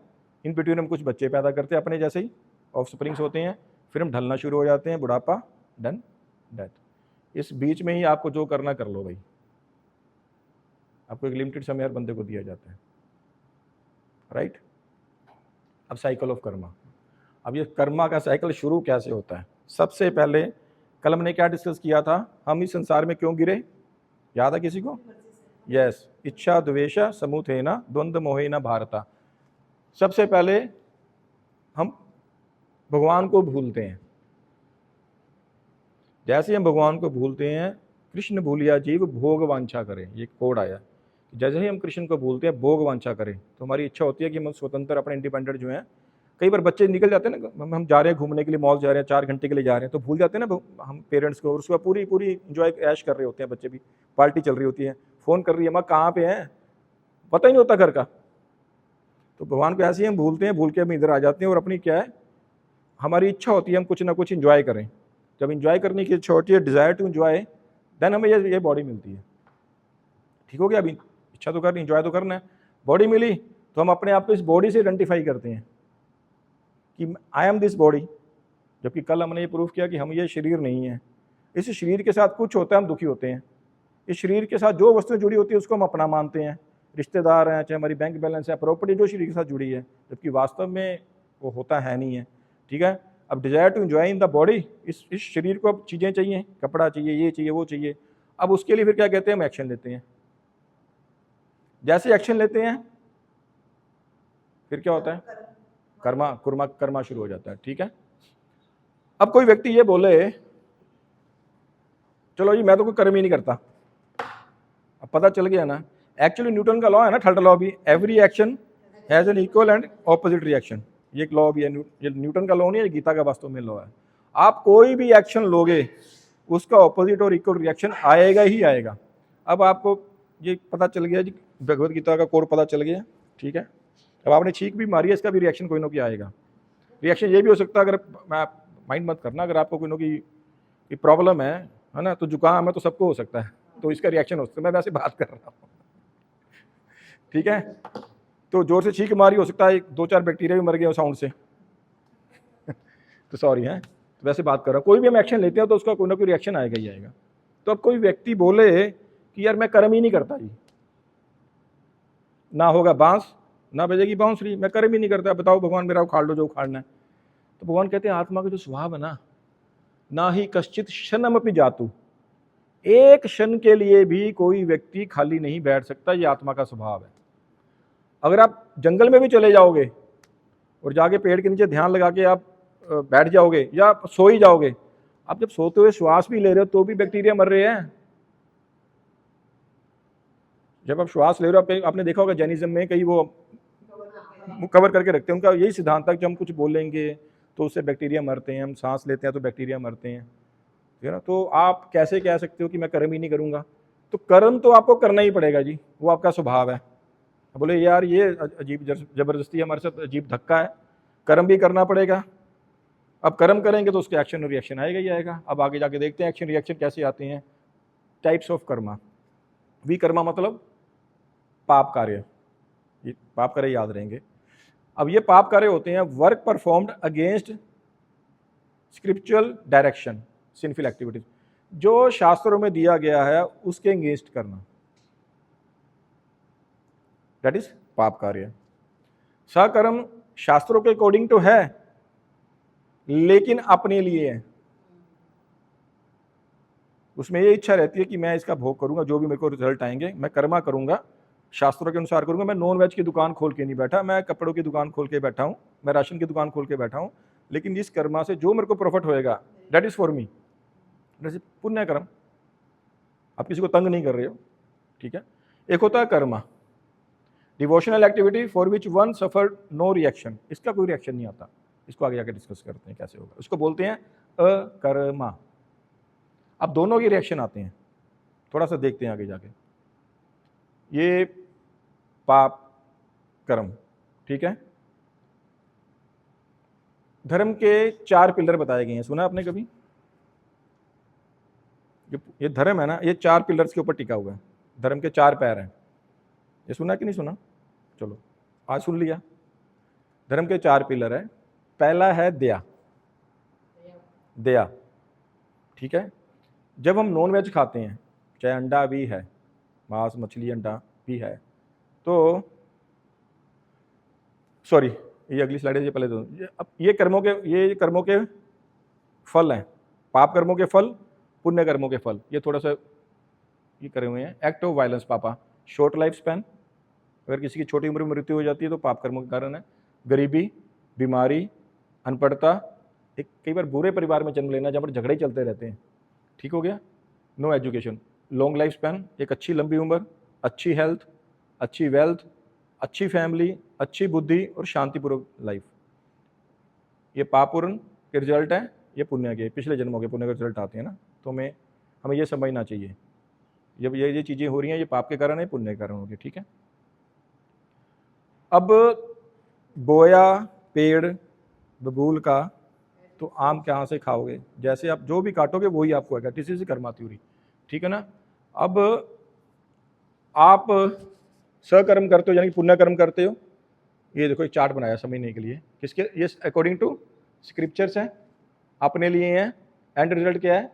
इन बिटवीन हम कुछ बच्चे पैदा करते हैं अपने जैसे ही, ऑफ स्प्रिंग्स होते हैं, फिर हम ढलना शुरू हो जाते हैं, बुढ़ापा, डन, डेथ। इस बीच में ही आपको जो करना कर लो भाई, आपको एक लिमिटेड समय हर बंदे को दिया जाता है, राइट। अब साइकिल ऑफ कर्मा, अब ये कर्मा का साइकिल शुरू कैसे होता है। सबसे पहले कल हमने क्या डिस्कस किया था, हम इस संसार में क्यों गिरे, याद है किसी को? यस, इच्छा द्वेष समूहेन द्वंद्व मोहेन भारता। सबसे पहले हम भगवान को भूलते हैं, जैसे हम भगवान को भूलते हैं, कृष्ण भूलिया जीव भोग वांछा करें, ये कोड आया। जैसे ही हम कृष्ण को भूलते हैं, भोग वांछा करें, तो हमारी इच्छा होती है कि हम स्वतंत्र अपने इंडिपेंडेंट जो हैं। कई बार बच्चे निकल जाते हैं ना, हम जा रहे हैं घूमने के लिए, मॉल जा रहे हैं, 4 घंटे के लिए जा रहे हैं, तो भूल जाते हैं ना हम पेरेंट्स को, और उसके बाद पूरी इंजॉय ऐश कर रहे होते हैं बच्चे भी, पार्टी चल रही होती है, फ़ोन कर रही है माँ कहाँ पे हैं, पता ही नहीं होता घर का। तो भगवान को ऐसे ही हम भूलते हैं, भूल के हम इधर आ जाते हैं, और अपनी क्या है, हमारी इच्छा होती है हम कुछ ना कुछ इंजॉय करें। जब इंजॉय करने की इच्छा होती है, डिज़ायर टू इंजॉय, देन हमें ये बॉडी मिलती है। ठीक हो गया, अभी इच्छा तो करनी, इंजॉय तो करना है, बॉडी मिली, तो हम अपने आप को इस बॉडी से आइडेंटिफाई करते हैं कि आई एम दिस बॉडी, जबकि कल हमने ये प्रूफ किया कि हम ये शरीर नहीं है। इस शरीर के साथ कुछ होता है, हम दुखी होते हैं। इस शरीर के साथ जो वस्तुएं जुड़ी होती है उसको हम अपना मानते हैं, रिश्तेदार हैं, चाहे हमारी बैंक बैलेंस है, प्रॉपर्टी जो शरीर के साथ जुड़ी है, जबकि वास्तव में वो होता है नहीं है। ठीक है, अब desire to enjoy in the body, इस शरीर को अब चीज़ें चाहिए, कपड़ा चाहिए, ये चाहिए, वो चाहिए। अब उसके लिए फिर क्या कहते हैं, हम एक्शन लेते हैं। जैसे एक्शन लेते हैं फिर क्या होता है, कर्मा शुरू हो जाता है। ठीक है, अब कोई व्यक्ति ये बोले चलो जी मैं तो कोई कर्म ही नहीं करता, अब पता चल गया ना, एक्चुअली न्यूटन का लॉ है ना, थर्ड लॉ भी, every action has an equal and opposite reaction. ये एक लॉ भी है, ये न्यूटन का लॉ नहीं है, गीता का वास्तव में लॉ है। आप कोई भी एक्शन लोगे उसका ऑपोजिट और इक्वल रिएक्शन आएगा ही आएगा। अब आपको ये पता चल गया जी, भगवत गीता का कोड पता चल गया। ठीक है, अब आपने छींक भी मारी है, इसका भी रिएक्शन कोई ना कोई आएगा। रिएक्शन ये भी हो सकता है, अगर माइंड मत करना, अगर आपको कोई ना कोई प्रॉब्लम है ना, तो जुकाम है तो सबको हो सकता है, तो इसका रिएक्शन हो सकता है। मैं वैसे बात कर रहा हूँ। ठीक है, तो जोर से छींक मारी, हो सकता है 2-4 बैक्टीरिया भी मर गए हो साउंड से तो सॉरी है, तो वैसे बात कर रहा हूँ। कोई भी हम एक्शन लेते हैं तो उसका कोई ना कोई रिएक्शन आएगा ही आएगा। तो अब कोई व्यक्ति बोले कि यार मैं कर्म ही नहीं करता जी, ना होगा बांस ना बजेगी बांसुरी, मैं कर्म ही नहीं करता, बताओ भगवान मेरा उखाड़ लो जो उखाड़ना है। तो भगवान कहते हैं आत्मा का जो स्वभाव है ना ही कश्चित क्षणम अपि जातु, एक क्षण के लिए भी कोई व्यक्ति खाली नहीं बैठ सकता, ये आत्मा का स्वभाव है। अगर आप जंगल में भी चले जाओगे और जाके पेड़ के नीचे ध्यान लगा के आप बैठ जाओगे या सो ही जाओगे, आप जब सोते हुए श्वास भी ले रहे हो तो भी बैक्टीरिया मर रहे हैं। जब आप श्वास ले रहे हो, आपने देखा होगा जैनिज्म में कई वो कवर करके रखते हैं, उनका यही सिद्धांत है कि हम कुछ बोलेंगे तो उससे बैक्टीरिया मरते हैं, हम सांस लेते हैं तो बैक्टीरिया मरते हैं। ठीक है ना, तो आप कैसे कह सकते हो कि मैं कर्म ही नहीं करूंगा? तो कर्म तो आपको करना ही पड़ेगा जी, वो आपका स्वभाव है। बोले यार ये अजीब जबरदस्ती हमारे साथ अजीब धक्का है, कर्म भी करना पड़ेगा। अब कर्म करेंगे तो उसके एक्शन और रिएक्शन आएगा ही आएगा। अब आगे जाके देखते हैं एक्शन रिएक्शन कैसे आते हैं। टाइप्स ऑफ कर्मा, विकर्मा मतलब पाप कार्य, ये पाप कार्य याद रहेंगे। अब ये पाप कार्य होते हैं work performed against scriptural direction, sinful activities, जो शास्त्रों में दिया गया है उसके अगेंस्ट करना, दैट इज पाप कार्य। सकर्म शास्त्रों के अकॉर्डिंग तो है लेकिन अपने लिए है, उसमें ये इच्छा रहती है कि मैं इसका भोग करूंगा, जो भी मेरे को रिजल्ट आएंगे मैं कर्मा करूंगा, शास्त्रों के अनुसार करूंगा। मैं नॉन वेज की दुकान खोल के नहीं बैठा, मैं कपड़ों की दुकान खोल के बैठा हूं, मैं राशन की दुकान खोल के बैठा हूं, लेकिन इस कर्मा से जो मेरे को प्रॉफिट होएगा दैट इज फॉर मी, जैसे पुण्य कर्म। आप किसी को तंग नहीं कर रहे हो। ठीक है, एक होता है karma devotional activity for which one suffered no reaction, इसका कोई रिएक्शन नहीं आता, इसको आगे जाके डिस्कस करते हैं कैसे होगा, उसको बोलते हैं अकर्मा। अब दोनों के रिएक्शन आते हैं, थोड़ा सा देखते हैं आगे जाके। ये पाप कर्म, ठीक है। धर्म के 4 पिलर बताए गए हैं, सुना आपने कभी? ये धर्म है ना, ये 4 पिलर्स के ऊपर टिका हुआ है, धर्म के 4 पैर हैं। ये सुना कि नहीं सुना? चलो आज सुन लिया। धर्म के 4 पिलर है। पहला है दया, दया, ठीक है। जब हम नॉन वेज खाते हैं, चाहे अंडा भी है, मांस मछली अंडा भी है, तो सॉरी ये अगली स्लाइड है, ये पहले तो ये कर्मों के फल हैं, पाप कर्मों के फल, पुण्य कर्मों के फल। ये थोड़ा सा ये करे हुए हैं। एक्ट ऑफ वायलेंस पापा, शॉर्ट लाइफ स्पैन, अगर किसी की छोटी उम्र में मृत्यु हो जाती है तो पाप कर्मों के कारण है। गरीबी, बीमारी, अनपढ़ता, एक कई बार बुरे परिवार में जन्म लेना जहाँ पर झगड़े चलते रहते हैं, ठीक हो गया। No education. Long life span, एक अच्छी लंबी उम्र, अच्छी हेल्थ, अच्छी वेल्थ, अच्छी फैमिली, अच्छी बुद्धि और शांतिपूर्वक लाइफ। ये पापूर्ण के रिजल्ट है, ये पुण्य के, पिछले जन्मों के पुण्य के रिजल्ट आते हैं ना। तो हमें ये समझना चाहिए, जब ये चीज़ें हो रही हैं ये पाप के कारण है, पुण्य के कारण होगी, ठीक है। अब बोया पेड़ बबूल का तो आम कहाँ से खाओगे? जैसे आप जो भी काटोगे वही आपको आएगा, किसी से कर्मा थ्योरी, ठीक है ना। अब आप सकर्म करते हो यानी कि पुण्य कर्म करते हो, ये देखो एक चार्ट बनाया समझने के लिए, किसके, ये अकॉर्डिंग टू स्क्रिप्चर्स है, अपने लिए हैं, एंड रिजल्ट क्या है,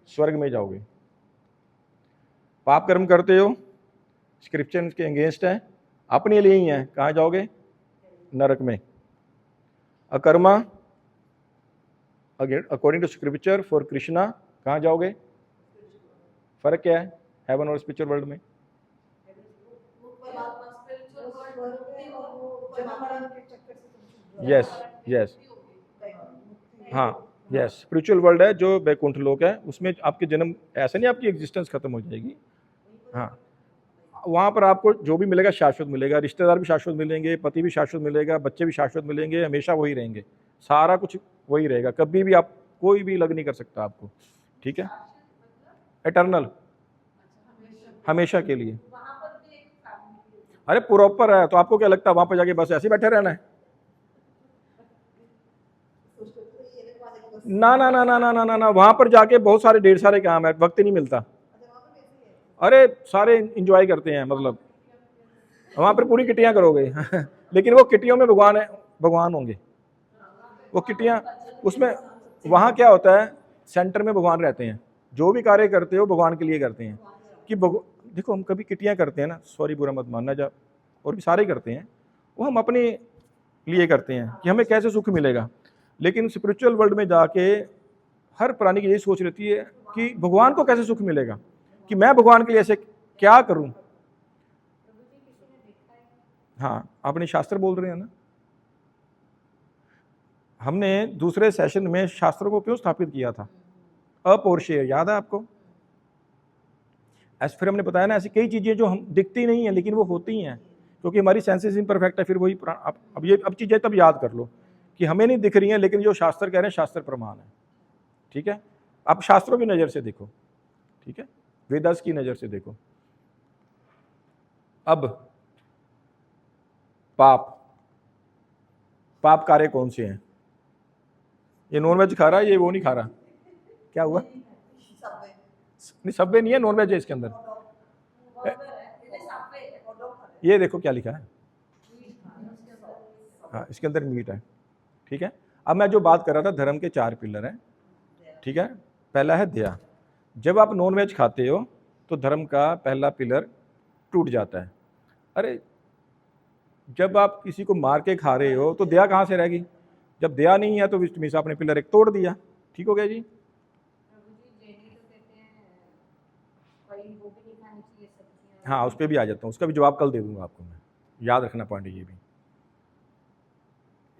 स्वर्ग में जाओगे। पाप कर्म करते हो, स्क्रिप्चर के अगेंस्ट है, अपने लिए ही है, कहाँ जाओगे, नरक में। अकर्मा according to scripture for Krishna, कहाँ जाओगे, फर्क क्या है हेवन और स्पिरिचुअल वर्ल्ड में, यस यस, हाँ यस, स्पिरिचुअल वर्ल्ड है जो बैकुंठ लोक है, उसमें आपके जन्म, ऐसे नहीं आपकी एग्जिस्टेंस खत्म हो जाएगी, हाँ वहाँ पर आपको जो भी मिलेगा शाश्वत मिलेगा, रिश्तेदार भी शाश्वत मिलेंगे, पति भी शाश्वत मिलेगा, बच्चे भी शाश्वत मिलेंगे, हमेशा वही रहेंगे, सारा कुछ वही रहेगा, कभी भी आप कोई भी लग नहीं कर सकता आपको, ठीक है, एटर्नल, हमेशा के लिए। अरे प्रॉपर है, तो आपको क्या लगता है वहां पर जाके बस ऐसे बैठे रहना है, ना ना ना ना ना ना ना ना, वहां पर जाके बहुत सारे ढेर सारे काम है, वक्त ही नहीं मिलता, अरे सारे इंजॉय करते हैं, मतलब वहां पर पूरी किटियां करोगे लेकिन वो किटियों में भगवान है, भगवान होंगे वो किटियां, उसमें वहां क्या होता है, सेंटर में भगवान रहते हैं, जो भी कार्य करते हो भगवान के लिए करते हैं, कि देखो हम कभी किटियां करते हैं ना, सॉरी बुरा मत मानना, जा और भी सारे करते हैं, वो हम अपने लिए करते हैं कि हमें कैसे सुख मिलेगा, लेकिन स्पिरिचुअल वर्ल्ड में जाके हर प्राणी की यही सोच रहती है कि भगवान को कैसे सुख मिलेगा, कि मैं भगवान के लिए ऐसे क्या करूं। हाँ आपने शास्त्र बोल रहे हैं ना, हमने दूसरे सेशन में शास्त्रों को क्यों स्थापित किया था, अप और शेयर, याद है आपको, ऐसे फिर हमने बताया ना, ऐसी कई चीजें जो हम दिखती नहीं है लेकिन वो होती हैं, क्योंकि हमारी सेंसेस इम्परफेक्ट है, फिर वही अब चीजें तब याद कर लो कि हमें नहीं दिख रही हैं, लेकिन जो शास्त्र कह रहे हैं शास्त्र प्रमाण है, ठीक है, आप शास्त्रों की नजर से देखो, ठीक है, वेदास की नजर से देखो। अब पाप कार्य कौन से हैं, ये नॉनवेज खा रहा है, ये वो नहीं खा रहा, क्या हुआ, नहीं सबवे नहीं है, नॉनवेज है इसके अंदर, ये देखो क्या लिखा है, हाँ इसके अंदर मीट है, ठीक है। अब मैं जो बात कर रहा था, धर्म के 4 पिलर हैं, ठीक है, पहला है दया, जब आप नॉनवेज खाते हो तो धर्म का पहला पिलर टूट जाता है, अरे जब आप किसी को मार के खा रहे हो तो दया कहाँ से रहेगी, जब दया नहीं है तो विष्णु आपने पिलर एक तोड़ दिया, ठीक हो गया जी। हाँ उस पर भी आ जाता हूँ, उसका भी जवाब कल दे दूंगा आपको मैं, याद रखना पॉइंट, ये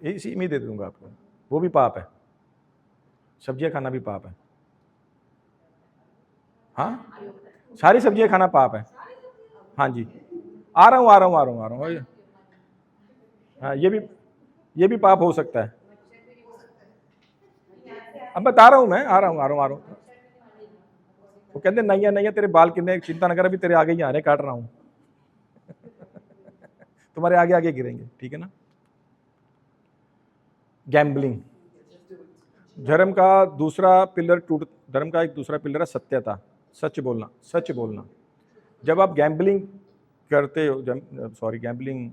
भी इसी में दे दूंगा आपको, वो भी पाप है, सब्जियां खाना भी पाप है, हाँ सारी सब्जियां खाना पाप है, हाँ जी, आ रहा हूँ, हाँ ये भी पाप हो सकता है, अब बता रहा हूँ मैं, आ रहा हूँ, वो कहते नहीं तेरे बाल कितने, चिंता न कर, अभी तेरे आगे ही आ रहे, काट रहा हूँ तुम्हारे आगे आगे गिरेंगे, ठीक है ना। गैम्बलिंग, धर्म का दूसरा पिलर धर्म का एक दूसरा पिलर है सत्यता, सच बोलना, जब आप गैम्बलिंग करते हो, गैम्बलिंग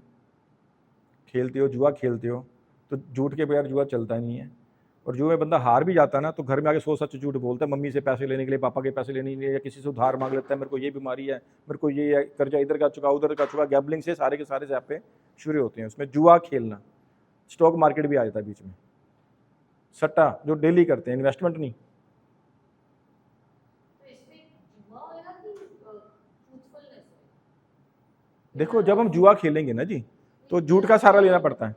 खेलते हो, जुआ खेलते हो, तो झूठ के बगैर जुआ चलता नहीं है, और जुए में बंदा हार भी जाता है ना, तो घर में आके 100 सच झूठ बोलता है, मम्मी से पैसे लेने के लिए, पापा के पैसे लेने के लिए, या किसी से उधार मांग लेता है, मेरे को ये बीमारी है, मेरे को ये है, कर्जा इधर का चुका उधर का चुका, गैम्बलिंग से सारे के सारे स्यापे शुरू होते हैं, उसमें जुआ खेलना, स्टॉक मार्केट भी आ जाता है बीच में, सट्टा जो डेली करते हैं, इन्वेस्टमेंट नहीं। देखो जब हम जुआ खेलेंगे ना जी, तो झूठ का सहारा लेना पड़ता है,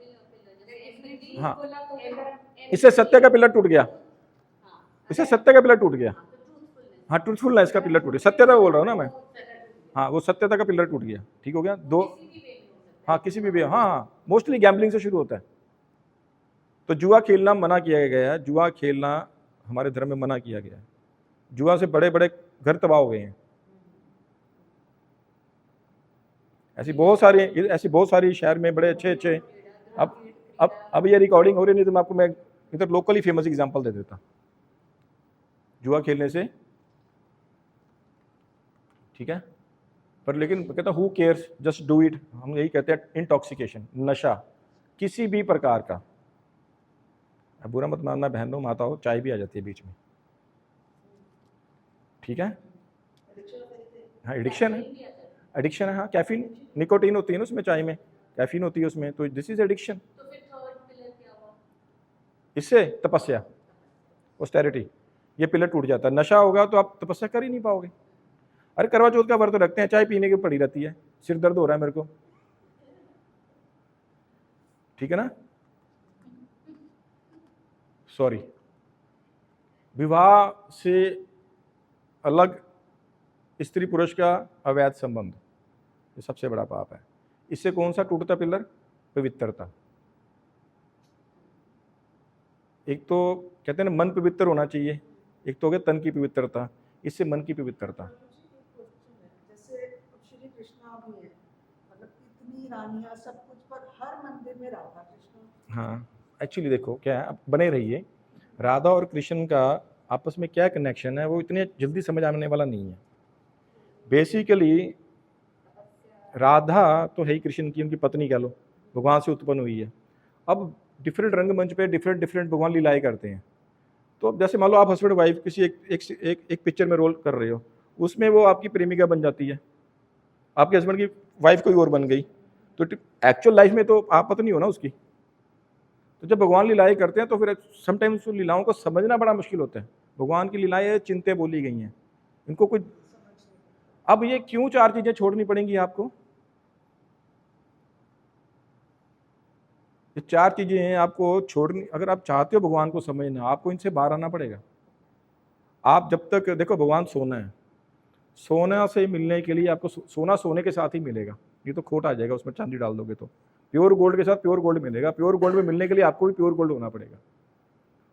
हाँ इससे सत्य का पिलर टूट गया, इससे सत्य का पिलर टूट गया, हाँ ट्रूथफुलनेस का पिलर टूट गया, सत्यता बोल रहा हूँ ना मैं, हाँ वो सत्यता का पिलर टूट गया, ठीक हो गया दो, हाँ किसी भी वे, हाँ मोस्टली गैम्बलिंग से शुरू होता है, तो जुआ खेलना मना किया गया है, जुआ खेलना हमारे धर्म में मना किया गया है, जुआ से बड़े बड़े घर तबाह हो गए हैं, ऐसी बहुत सारी शहर में बड़े अच्छे, अब ये रिकॉर्डिंग हो रही, नहीं तो मैं आपको मैं इधर लोकली फेमस एग्जांपल दे देता, जुआ खेलने से, ठीक है, पर लेकिन कहता who cares, just do it. हम यही कहते हैं इंटॉक्सिकेशन, नशा किसी भी प्रकार का। अब बुरा मत मानना बहनों माताओं, चाय भी आ जाती है बीच में, ठीक है। हाँ एडिक्शन है, एडिक्शन है, हाँ कैफीन, निकोटीन होती है ना उसमें, चाय में कैफीन होती है उसमें, तो दिस इज एडिक्शन। तो फिर थर्ड पिलर क्या हुआ? इससे तपस्या, ऑस्टेरिटी, ये पिलर टूट जाता है। नशा होगा तो आप तपस्या कर ही नहीं पाओगे। अरे करवा चौथ का व्रत रखते हैं, चाय पीने की पड़ी रहती है, सिर दर्द हो रहा है मेरे को, ठीक है ना। सॉरी, विवाह से अलग स्त्री पुरुष का अवैध संबंध, ये सबसे बड़ा पाप है। इससे कौन सा टूटता पिलर? पवित्रता। एक तो कहते हैं ना मन पवित्र होना चाहिए, एक तो हो गया तन की पवित्रता, इससे मन की पवित्रता। जैसे श्री कृष्णा भी है, मतलब इतनी रानियां सब कुछ, पर हर मंदिर में राधा कृष्ण। हाँ एक्चुअली देखो क्या है, आप बने रहिए, राधा और कृष्ण का आपस में क्या कनेक्शन है वो इतने जल्दी समझ आने वाला नहीं है। बेसिकली राधा तो है ही कृष्ण की, उनकी पत्नी कह लो, भगवान से उत्पन्न हुई है। अब डिफरेंट रंगमंच पे डिफरेंट डिफरेंट भगवान लीलाएं करते हैं। तो अब जैसे मान लो आप हस्बैंड वाइफ किसी एक पिक्चर में रोल कर रहे हो, उसमें वो आपकी प्रेमिका बन जाती है, आपके हस्बैंड की वाइफ कोई और बन गई, तो एक्चुअल लाइफ में तो आप पत्नी हो ना उसकी। तो जब भगवान लीलाएं करते हैं तो फिर समटाइम्स उन लीलाओं को समझना बड़ा मुश्किल होता है। भगवान की लीलाएं चिंते बोली गई हैं, इनको कुछ, अब ये क्यों चार चीजें छोड़नी पड़ेंगी आपको? ये चार चीजें हैं आपको छोड़नी, अगर आप चाहते हो भगवान को समझना, आपको इनसे बाहर आना पड़ेगा। आप जब तक देखो भगवान सोना है, सोना से मिलने के लिए आपको सोना सोने के साथ ही मिलेगा, ये तो खोट आ जाएगा उसमें चांदी डाल दोगे तो। प्योर गोल्ड के साथ प्योर गोल्ड मिलेगा, प्योर गोल्ड में मिलने के लिए आपको भी प्योर गोल्ड होना पड़ेगा।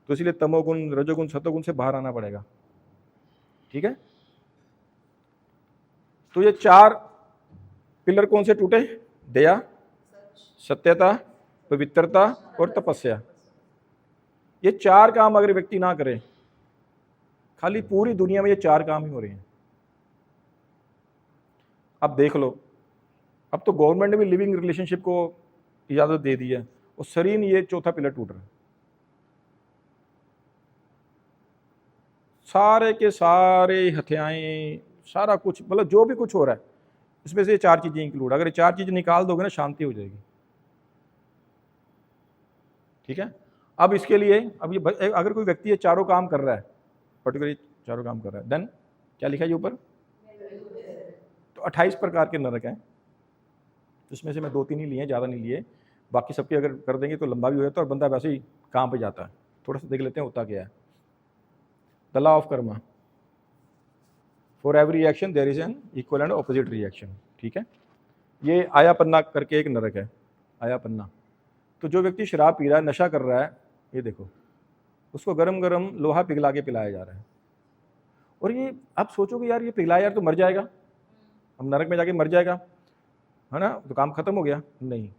तो इसलिए तमोगुण रजोगुण सतोगुण से बाहर आना पड़ेगा, ठीक है। तो ये चार पिलर कौन से टूटे? दया, सत्यता, पवित्रता और तपस्या। ये चार काम अगर व्यक्ति ना करे, खाली पूरी दुनिया में ये चार काम ही हो रहे हैं। अब देख लो, अब तो गवर्नमेंट ने भी लिविंग रिलेशनशिप को इजाजत दे दी है, और शरीर ये चौथा पिलर टूट रहा है। सारे के सारे हत्याएं, सारा कुछ, मतलब जो भी कुछ हो रहा है इसमें से ये चार चीजें इंक्लूड, अगर ये चार चीजें निकाल दोगे ना शांति हो जाएगी, ठीक है। अब इसके लिए अब ये अगर कोई व्यक्ति ये चारों काम कर रहा है, पर्टिकुलरली चारों काम कर रहा है, देन क्या लिखा है ये ऊपर? तो 28 प्रकार के नरक हैं, उसमें से मैं 2-3 ही लिए, ज़्यादा नहीं लिए, बाकी सबके अगर कर देंगे तो लंबा भी हो जाता है और बंदा वैसे ही काम पे जाता है। थोड़ा सा देख लेते हैं होता क्या है। The law of karma, for every action there is an equal and opposite reaction, ठीक है। ये आया पन्ना करके एक नरक है, आया पन्ना। तो जो व्यक्ति शराब पी रहा है, नशा कर रहा है, ये देखो उसको गरम गरम लोहा पिघला के पिलाया जा रहा है, और ये आप सोचोगे यार ये पिघलाया यार तो मर जाएगा, हम नरक में जाके मर जाएगा, है ना, तो काम खत्म हो गया। नहीं,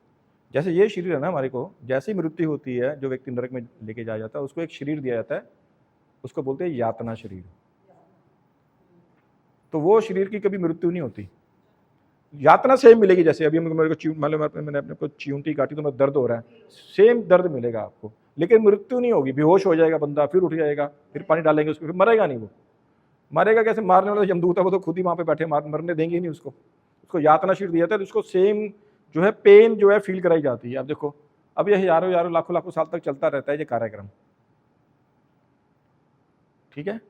जैसे ये शरीर है ना हमारे को, जैसी मृत्यु होती है जो व्यक्ति नरक में लेके जाया जाता है उसको एक शरीर दिया जाता है, उसको बोलते हैं यातना शरीर। तो वो शरीर की कभी मृत्यु नहीं होती, यातना सेम मिलेगी। जैसे अभी मेरे को मैंने अपने को चींटी काटी तो मेरा दर्द हो रहा है, सेम दर्द मिलेगा आपको, लेकिन मृत्यु नहीं होगी। बेहोश हो जाएगा बंदा, फिर उठ जाएगा, फिर पानी डालेंगे उसको, फिर मरेगा नहीं। वो मरेगा कैसे? मारने वाला यमदूत है वो तो खुद ही वहाँ पे बैठे, मरने देंगे ही नहीं उसको। उसको यातना शरीर दिया था तो उसको सेम जो है पेन जो है फील कराई जाती है। अब देखो, अब ये हजारों हजारों लाखों लाखों साल तक चलता रहता है ये कार्यक्रम, ठीक है।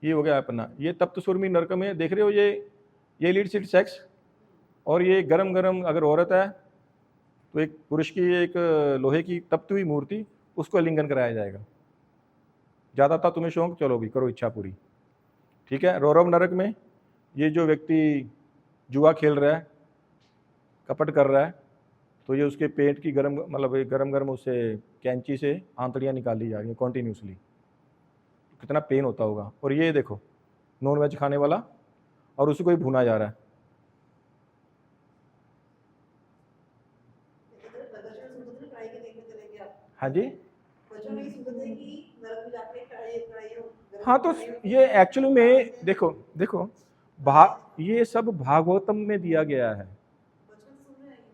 ये हो गया अपना, ये तप्त सुरमी नरक में देख रहे हो, ये इलिसिट सेक्स, और ये गरम गरम अगर औरत है तो एक पुरुष की एक लोहे की तपती हुई मूर्ति, उसको आलिंगन कराया जाएगा। ज़्यादा था तुम्हें शौक, चलो भी करो इच्छा पूरी, ठीक है। रौरव नरक में ये जो व्यक्ति जुआ खेल रहा है, कपट कर रहा है, तो ये उसके पेट की गरम मतलब गरम गरम उससे कैंची से आंतड़ियाँ निकाली जा रही हैं कॉन्टीन्यूसली, कितना पेन होता होगा। और ये देखो नॉन वेज खाने वाला, और उसी को ही भुना जा रहा है। हाँ जी, हाँ तो ये एक्चुअली में देखो ये सब भागवतम में दिया गया है।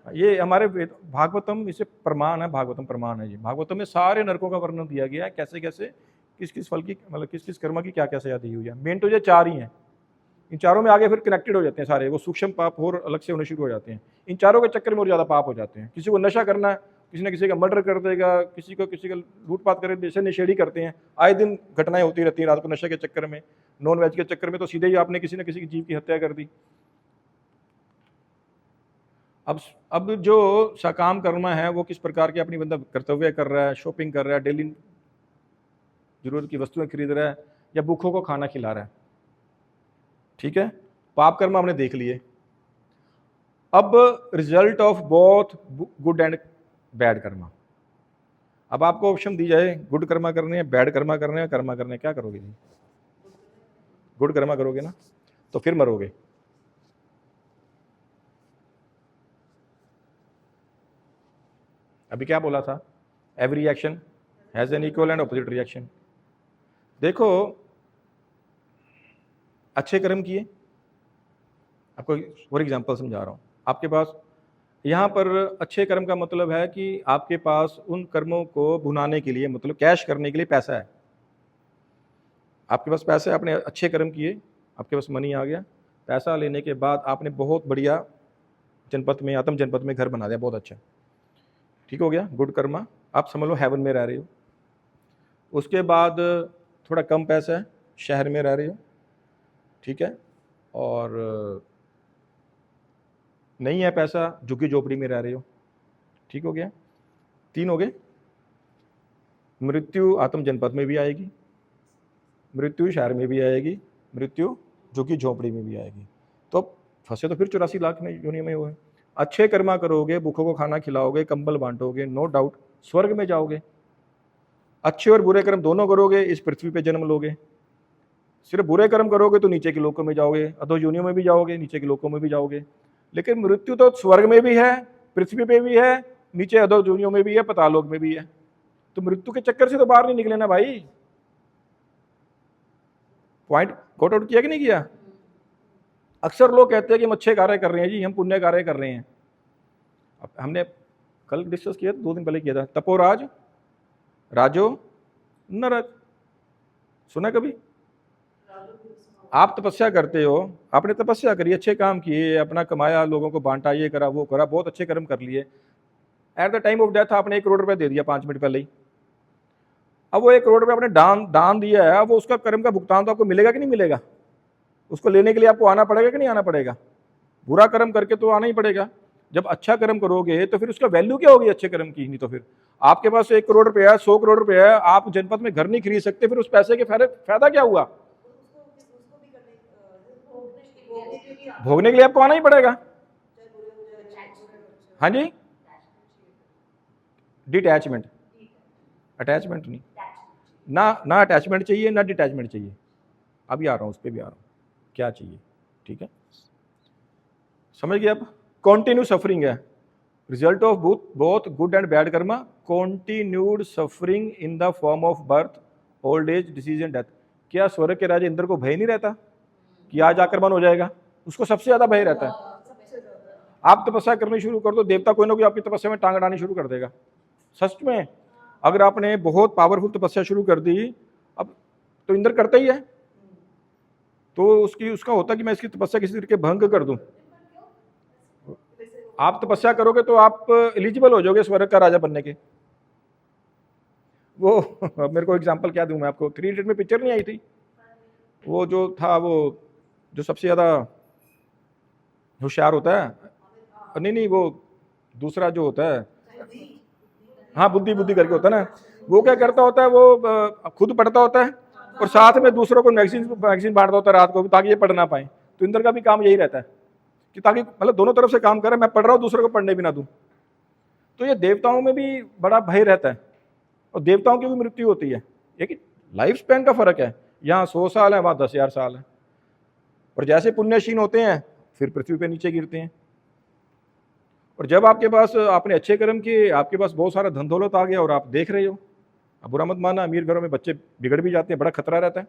ये हमारे भागवतम इसे प्रमाण है, भागवतम प्रमाण है। ये भागवतम में सारे नरकों का वर्णन दिया गया है, कैसे कैसे किस किस फल की, मतलब किस किस कर्म की क्या क्या सजा दी हुई है। मेन तो ये 4 ही हैं, इन चारों में आगे फिर कनेक्टेड हो जाते हैं सारे, वो सूक्ष्म पाप और अलग से होने शुरू हो जाते हैं। इन चारों के चक्कर में और ज़्यादा पाप हो जाते हैं। किसी को नशा करना है, किसी न किसी का मर्डर कर देगा, किसी का लूटपाट करे, जैसे नशेड़ी करते हैं, आए दिन घटनाएं होती रहती हैं रात को नशे के चक्कर में, नॉन वेज के चक्कर में, तो सीधे ही आपने किसी न किसी जीव की हत्या कर दी। अब जो सकाम कर्म है वो किस प्रकार के अपनी बंदा कर्तव्य कर रहा है, शॉपिंग कर रहा है, डेली जरूरत की वस्तुएं खरीद रहा है, या भूखों को खाना खिला रहा है, ठीक है। पाप कर्म हमने देख लिए। अब result of both good and bad Karma. अब आपको ऑप्शन दी जाए गुड कर्मा करने हैं, बैड कर्मा करने हैं, कर्मा करने हैं, क्या करोगे जी? गुड कर्मा करोगे ना, तो फिर मरोगे। अभी क्या बोला था? Every action has an equal and opposite reaction. देखो, अच्छे कर्म किए, आपको फॉर एग्जांपल समझा रहा हूँ। आपके पास यहाँ पर अच्छे कर्म का मतलब है कि आपके पास उन कर्मों को भुनाने के लिए, मतलब कैश करने के लिए पैसा है। आपके पास पैसा है, आपने अच्छे कर्म किए, आपके पास मनी आ गया। पैसा लेने के बाद आपने बहुत बढ़िया जनपद में, आत्म जनपद में घर बना दिया, बहुत अच्छा, ठीक हो गया, गुड कर्मा। आप समझ लो हेवन में रह रहे हो। उसके बाद थोड़ा कम पैसा है, शहर में रह रहे हो, ठीक है, और नहीं है पैसा, झुग्गी झोपड़ी में रह रहे हो, ठीक हो गया। 3 हो गए। मृत्यु आत्म जनपद में भी आएगी, मृत्यु शहर में भी आएगी, मृत्यु झुग्गी झोपड़ी में भी आएगी। तो फंसे तो फिर 84 लाख में योनि में हुए। अच्छे कर्मा करोगे, भूखों को खाना खिलाओगे, कंबल बांटोगे, नो डाउट स्वर्ग में जाओगे। अच्छे और बुरे कर्म दोनों करोगे, इस पृथ्वी पे जन्म लोगे। सिर्फ बुरे कर्म करोगे तो नीचे के लोकों में जाओगे, अधो योनियों में भी जाओगे, नीचे के लोकों में भी जाओगे। लेकिन मृत्यु तो स्वर्ग में भी है, पृथ्वी पे भी है, नीचे अधो योनियों में भी है, पातालोक में भी है। तो मृत्यु के चक्कर से तो बाहर नहीं निकले ना भाई। पॉइंट कोट आउट किया कि नहीं किया? अक्सर लोग कहते हैं कि हम अच्छे कार्य कर रहे हैं जी, हम पुण्य कार्य कर रहे हैं। अब हमने कल डिस्कस किया था, 2 दिन पहले किया था, तपोराज, राजो, नरक। सुना कभी? आप तपस्या करते हो, आपने तपस्या करी, अच्छे काम किए, अपना कमाया, लोगों को बांटा, ये करा वो करा, बहुत अच्छे कर्म कर लिए। At the time of death आपने 1 करोड़ रुपए दे दिया 5 मिनट पहले ही। अब वो 1 करोड़ रुपए आपने दान दिया है, वो उसका कर्म का भुगतान तो आपको मिलेगा कि नहीं मिलेगा? उसको लेने के लिए आपको आना पड़ेगा कि नहीं आना पड़ेगा? बुरा कर्म करके तो आना ही पड़ेगा। जब अच्छा कर्म करोगे तो फिर उसका वैल्यू क्या होगी अच्छे कर्म की? नहीं तो फिर आपके पास 1 करोड़ रुपया है, 100 करोड़ रुपया है, आप जनपद में घर नहीं खरीद सकते, फिर उस पैसे के फायदा क्या हुआ? भोगने के लिए आपको आना ही पड़ेगा। हाँ जी, डिटैचमेंट, अटैचमेंट नहीं, ना अटैचमेंट चाहिए ना डिटैचमेंट चाहिए। अभी आ रहा हूँ, उस पर भी आ रहा हूँ, क्या चाहिए, ठीक है, समझ गए आप? कॉन्टिन्यू सफरिंग है, result of both good and bad Karma, continued suffering in the form of birth, old age, disease and death. क्या स्वर्ग के राजा इंद्र को भय नहीं रहता कि आज आक्रमण हो जाएगा? उसको सबसे ज्यादा भय रहता है। आप तपस्या करनी शुरू कर दो, देवता कोई ना कोई आपकी तपस्या में टांग अड़ानी शुरू कर देगा। सच में अगर आपने बहुत पावरफुल तपस्या शुरू कर दी, अब तो इंद्र करता ही है, तो उसका होता कि मैं इसकी तपस्या किसी तरीके भंग कर दूं। आप तपस्या करोगे तो आप एलिजिबल हो जाओगे स्वर्ग का राजा बनने के। वो अब मेरे को एग्जांपल क्या दूं मैं आपको, 3 इडियट में पिक्चर नहीं आई थी, वो जो था, वो जो सबसे ज्यादा होशियार होता है, नहीं वो दूसरा जो होता है, हाँ बुद्धि करके होता है ना, वो क्या करता होता है, वो खुद पढ़ता होता है और साथ में दूसरों को मैगजीन बांटता होता है रात को, ताकि ये पढ़ ना पाए। तो इंद्र का भी काम यही रहता है कि ताकि मतलब दोनों तरफ से काम करे, मैं पढ़ रहा हूँ, दूसरों को पढ़ने भी ना दूं। तो ये देवताओं में भी बड़ा भय रहता है, और देवताओं की भी मृत्यु होती है। एक लाइफ स्पैन का फर्क है, यहाँ 100 साल है, वहाँ 10,000 साल है। और जैसे पुण्यशील होते हैं फिर पृथ्वी पे नीचे गिरते हैं। और जब आपके पास आपने अच्छे कर्म किए, आपके पास बहुत सारा धन दौलत आ गया और आप देख रहे हो, अब बुरा मत माना, अमीर घरों में बच्चे बिगड़ भी जाते हैं, बड़ा खतरा रहता है,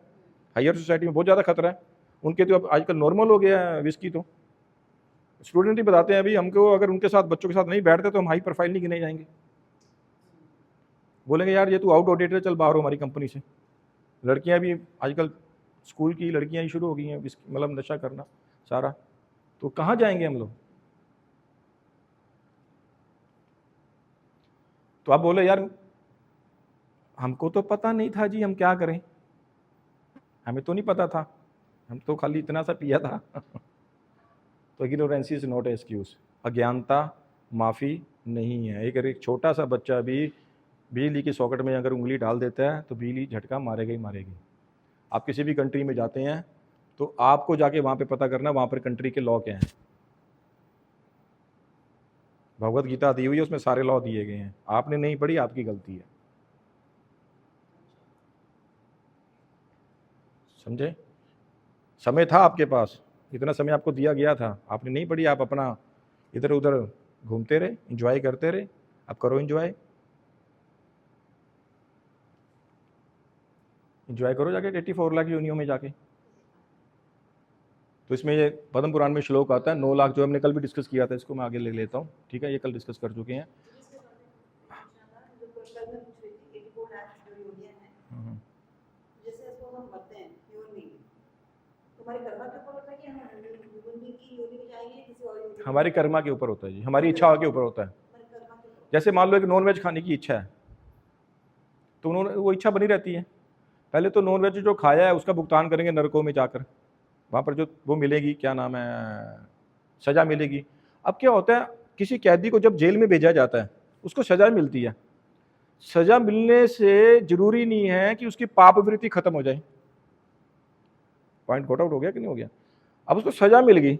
हायर सोसाइटी में बहुत ज़्यादा खतरा है। उनके तो अब आजकल नॉर्मल हो गया है विस्की। तो स्टूडेंट ही बताते हैं अभी हमको, अगर उनके साथ बच्चों के साथ नहीं बैठते तो हम हाई प्रोफाइल नहीं गिने जाएंगे। बोलेंगे यार ये तू आउट ऑफ डेट है, चल बाहर हो हमारी कंपनी से। लड़कियां भी आजकल स्कूल की लड़कियां ही शुरू हो गई हैं मतलब नशा करना सारा। तो कहाँ जाएंगे हम लोग? तो आप बोले यार हमको तो पता नहीं था जी, हम क्या करें, हमें तो नहीं पता था, हम तो खाली इतना सा पिया था। तो इग्नोरेंस इज नॉट एक्सक्यूज, अज्ञानता माफ़ी नहीं है। एक छोटा सा बच्चा भी बिजली की सॉकेट में अगर उंगली डाल देता है तो बिजली झटका मारेगा ही मारेगी। आप किसी भी कंट्री में जाते हैं तो आपको जाके वहाँ पे पता करना वहाँ पर कंट्री के लॉ क्या हैं। भगवत गीता दी हुई है, उसमें सारे लॉ दिए गए हैं, आपने नहीं पढ़ी, आपकी गलती है। समझे? समय था आपके पास, इतना समय आपको दिया गया था, आपने नहीं पढ़ी, आप अपना इधर उधर घूमते रहे, एंजॉय करते रहे। आप करो एंजॉय करो जाके 84 लाख योनियों में जाके। तो इसमें ये पद्म पुराण में श्लोक आता है 9 लाख, जो हमने कल भी डिस्कस किया था, इसको मैं आगे ले लेता हूँ, ठीक है, ये कल डिस्कस कर चुके हैं। हमारी कर्मा के ऊपर होता है जी, हमारी इच्छा के ऊपर होता है। जैसे मान लो एक नॉन वेज खाने की इच्छा है तो उन्होंने वो इच्छा बनी रहती है। पहले तो नॉन वेज जो खाया है उसका भुगतान करेंगे नरकों में जाकर, वहाँ पर जो वो मिलेगी, क्या नाम है, सज़ा मिलेगी। अब क्या होता है, किसी कैदी को जब जेल में भेजा जाता है उसको सज़ा मिलती है। सज़ा मिलने से जरूरी नहीं है कि उसकी पाप वृत्ति खत्म हो जाए। पॉइंट गॉट आउट हो गया कि नहीं हो गया? अब उसको सज़ा मिल गई,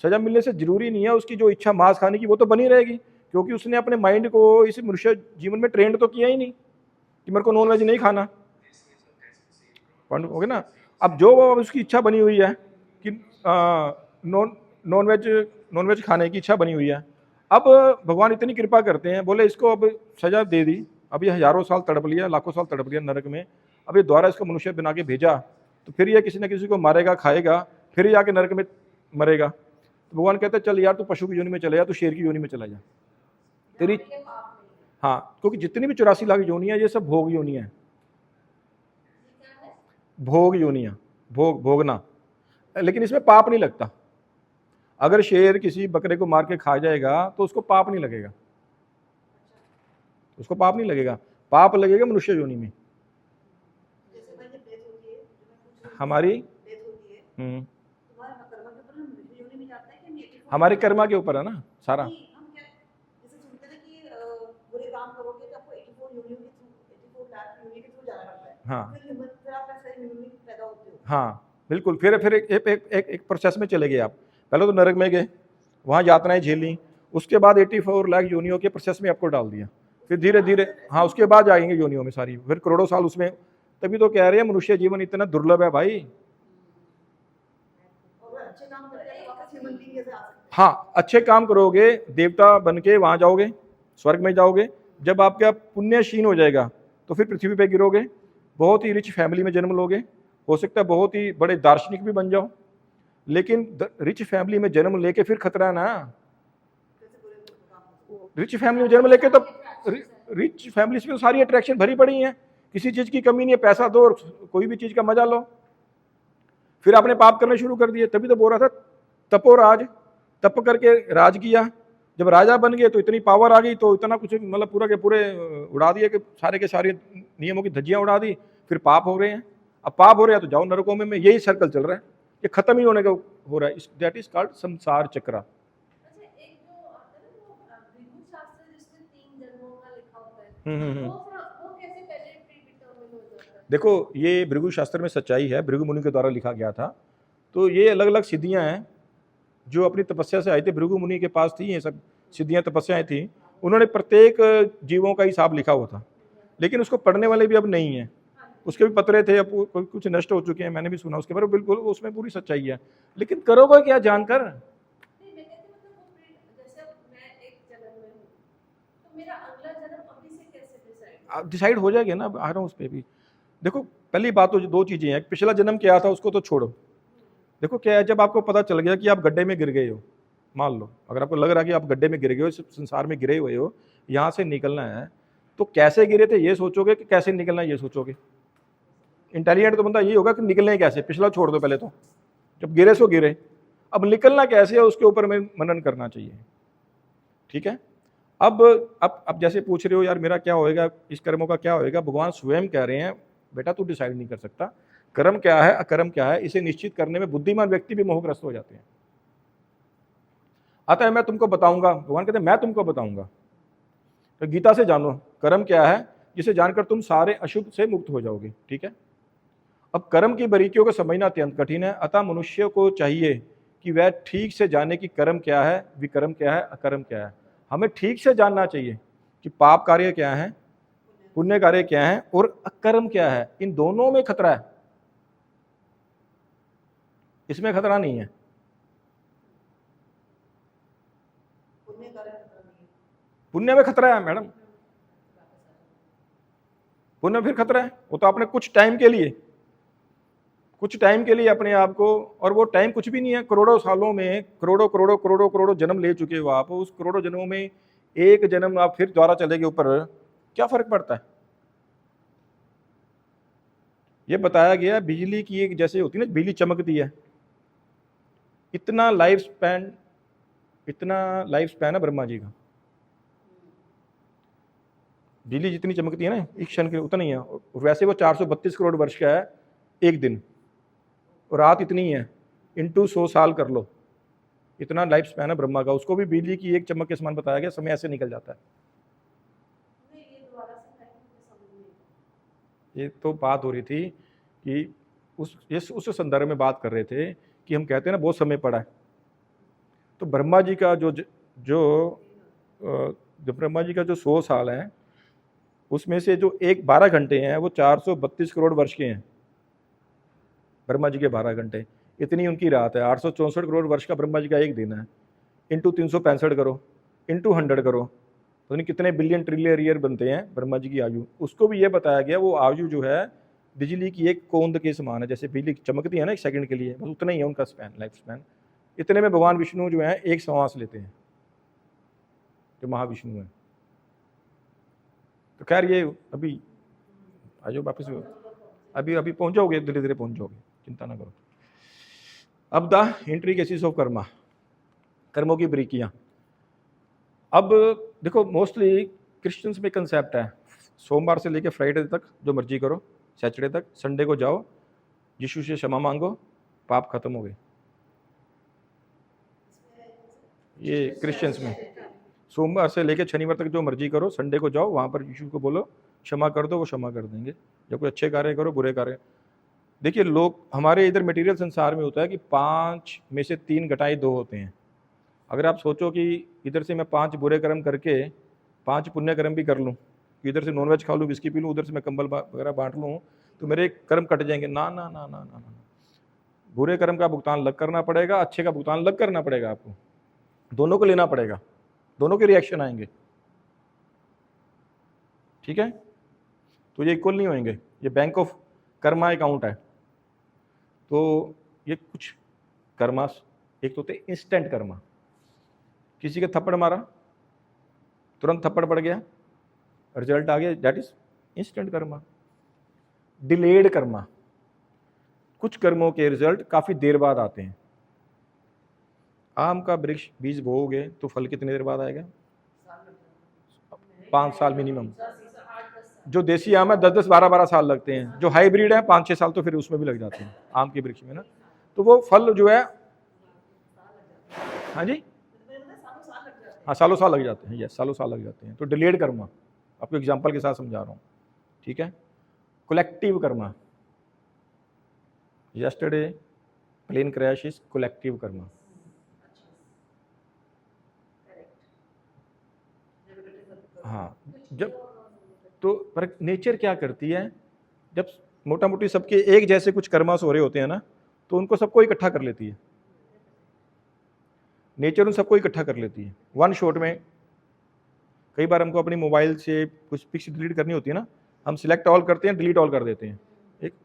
सज़ा मिलने से जरूरी नहीं है उसकी जो इच्छा मांस खाने की वो तो बनी रहेगी, क्योंकि उसने अपने माइंड को इस मनुष्य जीवन में ट्रेंड तो किया ही नहीं कि मेरे को नॉन वेज नहीं खाना। पॉइंट हो गया ना? अब जो उसकी इच्छा बनी हुई है कि नॉन वेज खाने की इच्छा बनी हुई है, अब भगवान इतनी कृपा करते हैं, बोले इसको अब सज़ा दे दी, अब ये हज़ारों साल तड़प लिया, लाखों साल तड़प लिया नरक में, अब ये द्वारा इसको मनुष्य बना के भेजा, तो फिर ये किसी न किसी को मारेगा, खाएगा, फिर ये आके नरक में मरेगा। तो भगवान कहते हैं चल यार तू पशु की योनि में चला जा, तू शेर की योनि में चला जा तेरी। हाँ, क्योंकि जितनी भी 84 लाख योनियाँ ये सब भोग योनियाँ हैं, भोग योनियाँ, भोगना, लेकिन इसमें पाप नहीं लगता। अगर शेर किसी बकरे को मार के खा जाएगा तो उसको पाप नहीं लगेगा, उसको पाप नहीं लगेगा, पाप लगेगा मनुष्य योनि में। हमारी हमारे कर्मा के ऊपर है ना सारा। हाँ हाँ बिल्कुल। फिर एक प्रोसेस में चले गए आप। पहले तो नरक में गए, वहाँ यातनाएं झेली, उसके बाद 84 लाख योनियों के प्रोसेस में आपको डाल दिया, फिर धीरे धीरे हाँ उसके बाद जाएंगे योनियों में सारी, फिर करोड़ों साल उसमें। तभी तो कह रहे हैं मनुष्य जीवन इतना दुर्लभ है भाई। हाँ, अच्छे काम करोगे देवता बन के वहाँ जाओगे, स्वर्ग में जाओगे। जब आपका पुण्य क्षीण हो जाएगा तो फिर पृथ्वी पे गिरोगे, बहुत ही रिच फैमिली में जन्म लोगे, हो सकता है बहुत ही बड़े दार्शनिक भी बन जाओ, लेकिन रिच फैमिली में जन्म लेके फिर खतरा है ना। रिच फैमिली में जन्म लेके तो रिच फैमिली में सारी अट्रैक्शन भरी पड़ी हैं, किसी चीज़ की कमी नहीं है, पैसा दो और कोई भी चीज़ का मजा लो। फिर आपने पाप करने शुरू कर दिए। तभी तो बोल रहा था तपो राज, तप करके राज किया, जब राजा बन गए तो इतनी पावर आ गई, तो इतना कुछ मतलब पूरा के पूरे उड़ा दिए कि सारे के सारे नियमों की धज्जियां उड़ा दी। फिर पाप हो रहे हैं, अब पाप हो रहे हैं तो जाओ नरकों में। यही सर्कल चल रहा है, ये खत्म ही होने का हो रहा है। दैट इज कॉल्ड संसार चक्र। देखो ये भृगु शास्त्र में सच्चाई है, भृगु मुनि के द्वारा लिखा गया था। तो ये अलग अलग सिद्धियां हैं जो अपनी तपस्या से आए थे, भृगु मुनि के पास थी ये सब सिद्धियां, तपस्याएं थी। उन्होंने प्रत्येक जीवों का हिसाब लिखा हुआ था, लेकिन उसको पढ़ने वाले भी अब नहीं है। उसके भी पत्रे थे, अब कुछ नष्ट हो चुके हैं, मैंने भी सुना उसके बारे में। बिल्कुल उसमें पूरी सच्चाई है, लेकिन करोगे क्या जानकर? डिसाइड हो जाएगा ना, आ रहा हूँ उस पर भी। देखो पहली बात तो दो चीज़ें हैं, पिछला जन्म क्या था उसको तो छोड़ो, देखो क्या है, जब आपको पता चल गया कि आप गड्ढे में गिर गए हो, मान लो अगर आपको लग रहा है कि आप गड्ढे में गिर गए हो, इस संसार में गिरे हुए हो, यहाँ से निकलना है, तो कैसे गिरे थे ये सोचोगे कि कैसे निकलना है ये सोचोगे? इंटेलिजेंट तो बंदा ये होगा कि निकलने कैसे, पिछला छोड़ दो पहले तो, जब गिरे सो गिरे, अब निकलना कैसे है उसके ऊपर में मनन करना चाहिए। ठीक है, अब जैसे पूछ रहे हो यार मेरा क्या होएगा, इस कर्मों का क्या होएगा, भगवान स्वयं कह रहे हैं बेटा तू डिसाइड नहीं कर सकता, कर्म क्या है अकर्म क्या है, इसे निश्चित करने में बुद्धिमान व्यक्ति भी मोहग्रस्त हो जाते हैं। अतः मैं तुमको बताऊंगा, भगवान कहते हैं मैं तुमको बताऊंगा, तो गीता से जानो कर्म क्या है, जिसे जानकर तुम सारे अशुभ से मुक्त हो जाओगे। ठीक है, अब कर्म की बारीकियों को समझना अत्यंत कठिन है, अतः मनुष्य को चाहिए कि वह ठीक से जाने कि कर्म क्या है, विकर्म क्या है, अकर्म क्या है। हमें ठीक से जानना चाहिए कि पाप कार्य क्या है, पुण्य कार्य क्या है और अकर्म क्या है। इन दोनों में खतरा है, इसमें खतरा नहीं है। पुण्य में खतरा है मैडम, पुण्य में फिर खतरा है, वो तो आपने कुछ टाइम के लिए अपने आप को, और वो टाइम कुछ भी नहीं है, करोड़ों सालों में करोड़ों करोड़ों करोड़ों करोड़ों जन्म ले चुके हो आप, उस करोड़ों जन्मों में एक जन्म आप फिर द्वारा चले गए ऊपर, क्या फर्क पड़ता है? ये बताया गया बिजली की एक जैसे होती है ना, बिजली चमकती है, इतना लाइफ स्पैन है ब्रह्मा जी का। बिजली जितनी चमकती है ना एक क्षण के लिए उतना ही है, और वैसे वो 432 करोड़ वर्ष का है एक दिन, और रात इतनी है, इंटू 100 साल कर लो, इतना लाइफ स्पैन है ब्रह्मा का। उसको भी बिजली की एक चमक के समान बताया गया, समय ऐसे निकल जाता है। ये तो बात हो रही थी कि उस संदर्भ में बात कर रहे थे कि हम कहते हैं ना बहुत समय पड़ा है, तो ब्रह्मा जी का जो ब्रह्मा जी का जो 100 साल है, उसमें से जो 12 घंटे हैं वो 432 करोड़ वर्ष के हैं। ब्रह्मा जी के 12 घंटे, इतनी उनकी रात है। 864 करोड़ वर्ष का ब्रह्मा जी का एक दिन है, इंटू 365 करो, इंटू 100 करो, तो नहीं कितने बिलियन ट्रिलियन ईयर बनते हैं ब्रह्मा जी की आयु। उसको भी ये बताया गया वो आयु जो है बिजली की एक कोंद के समान है, जैसे बिजली चमकती है ना एक सेकंड के लिए, बस उतना ही है उनका स्पैन, लाइफ स्पैन। इतने में भगवान विष्णु जो है एक श्वास लेते हैं, जो महाविष्णु है। तो खैर ये अभी आ जाओ वापस, अभी पहुंच जाओगे, धीरे धीरे पहुंच जाओगे, चिंता ना करो। अब द इंट्रिकेसीज ऑफ कर्मा, कर्मों की बारीकियां। अब देखो मोस्टली क्रिश्चियंस में कंसेप्ट है, सोमवार से लेकर फ्राइडे तक जो मर्जी करो, सैटरडे तक, संडे को जाओ यीशु से क्षमा मांगो, पाप खत्म हो गए। ये क्रिश्चियंस में सोमवार से लेकर शनिवार तक जो मर्जी करो, संडे को जाओ वहाँ पर यीशु को बोलो क्षमा कर दो, वो क्षमा कर देंगे। या कोई अच्छे कार्य करो, बुरे कार्य। देखिए लोग हमारे इधर मटेरियल संसार में होता है कि 5 में से 3 घटाए 2 होते हैं। अगर आप सोचो कि इधर से मैं 5 बुरे कर्म करके 5 पुण्य कर्म भी कर लूँ, कि इधर से नॉनवेज खा लूँ, विस्की पी लूँ, उधर से मैं कंबल वगैरह बांट लूँ, तो मेरे कर्म कट जाएंगे। ना ना ना ना ना ना, बुरे कर्म का भुगतान अलग करना पड़ेगा, अच्छे का भुगतान अलग करना पड़ेगा आपको, दोनों को लेना पड़ेगा, दोनों के रिएक्शन आएंगे। ठीक है, तो ये इक्वल नहीं होंगे। ये बैंक ऑफ कर्मा अकाउंट है। तो ये कुछ कर्मा, एक तो होते इंस्टेंट कर्मा, किसी के थप्पड़ मारा, तुरंत थप्पड़ पड़ गया, रिजल्ट आ गया, that is instant Karma. Delayed Karma, कुछ कर्मों के रिजल्ट काफी देर बाद आते हैं। आम का वृक्ष बीज बोओगे तो फल कितनी देर बाद आएगा? 5 साल मिनिमम। जो देसी आम है 10-10, 12-12 साल लगते हैं। जो हाइब्रिड है 5-6 साल तो फिर उसमें भी लग जाते हैं आम के वृक्ष में ना। तो वो फल जो है, हाँ जी, हाँ सालों साल लग जाते हैं, यस सालों साल लग जाते हैं। तो डिलेड कर्मा आपको एग्जांपल के साथ समझा रहा हूँ। ठीक है, collective karma, yesterday plane crash is collective karma. हाँ, जब तो पर नेचर क्या करती है, जब मोटा मोटी सबके एक जैसे कुछ कर्मास हो रहे होते हैं ना, तो उनको सबको इकट्ठा कर लेती है। नेचर उन सबको इकट्ठा कर लेती है वन शॉट में। कई बार हमको अपनी मोबाइल से कुछ पिक्स डिलीट करनी होती है ना, हम सिलेक्ट ऑल करते हैं, डिलीट ऑल कर देते हैं,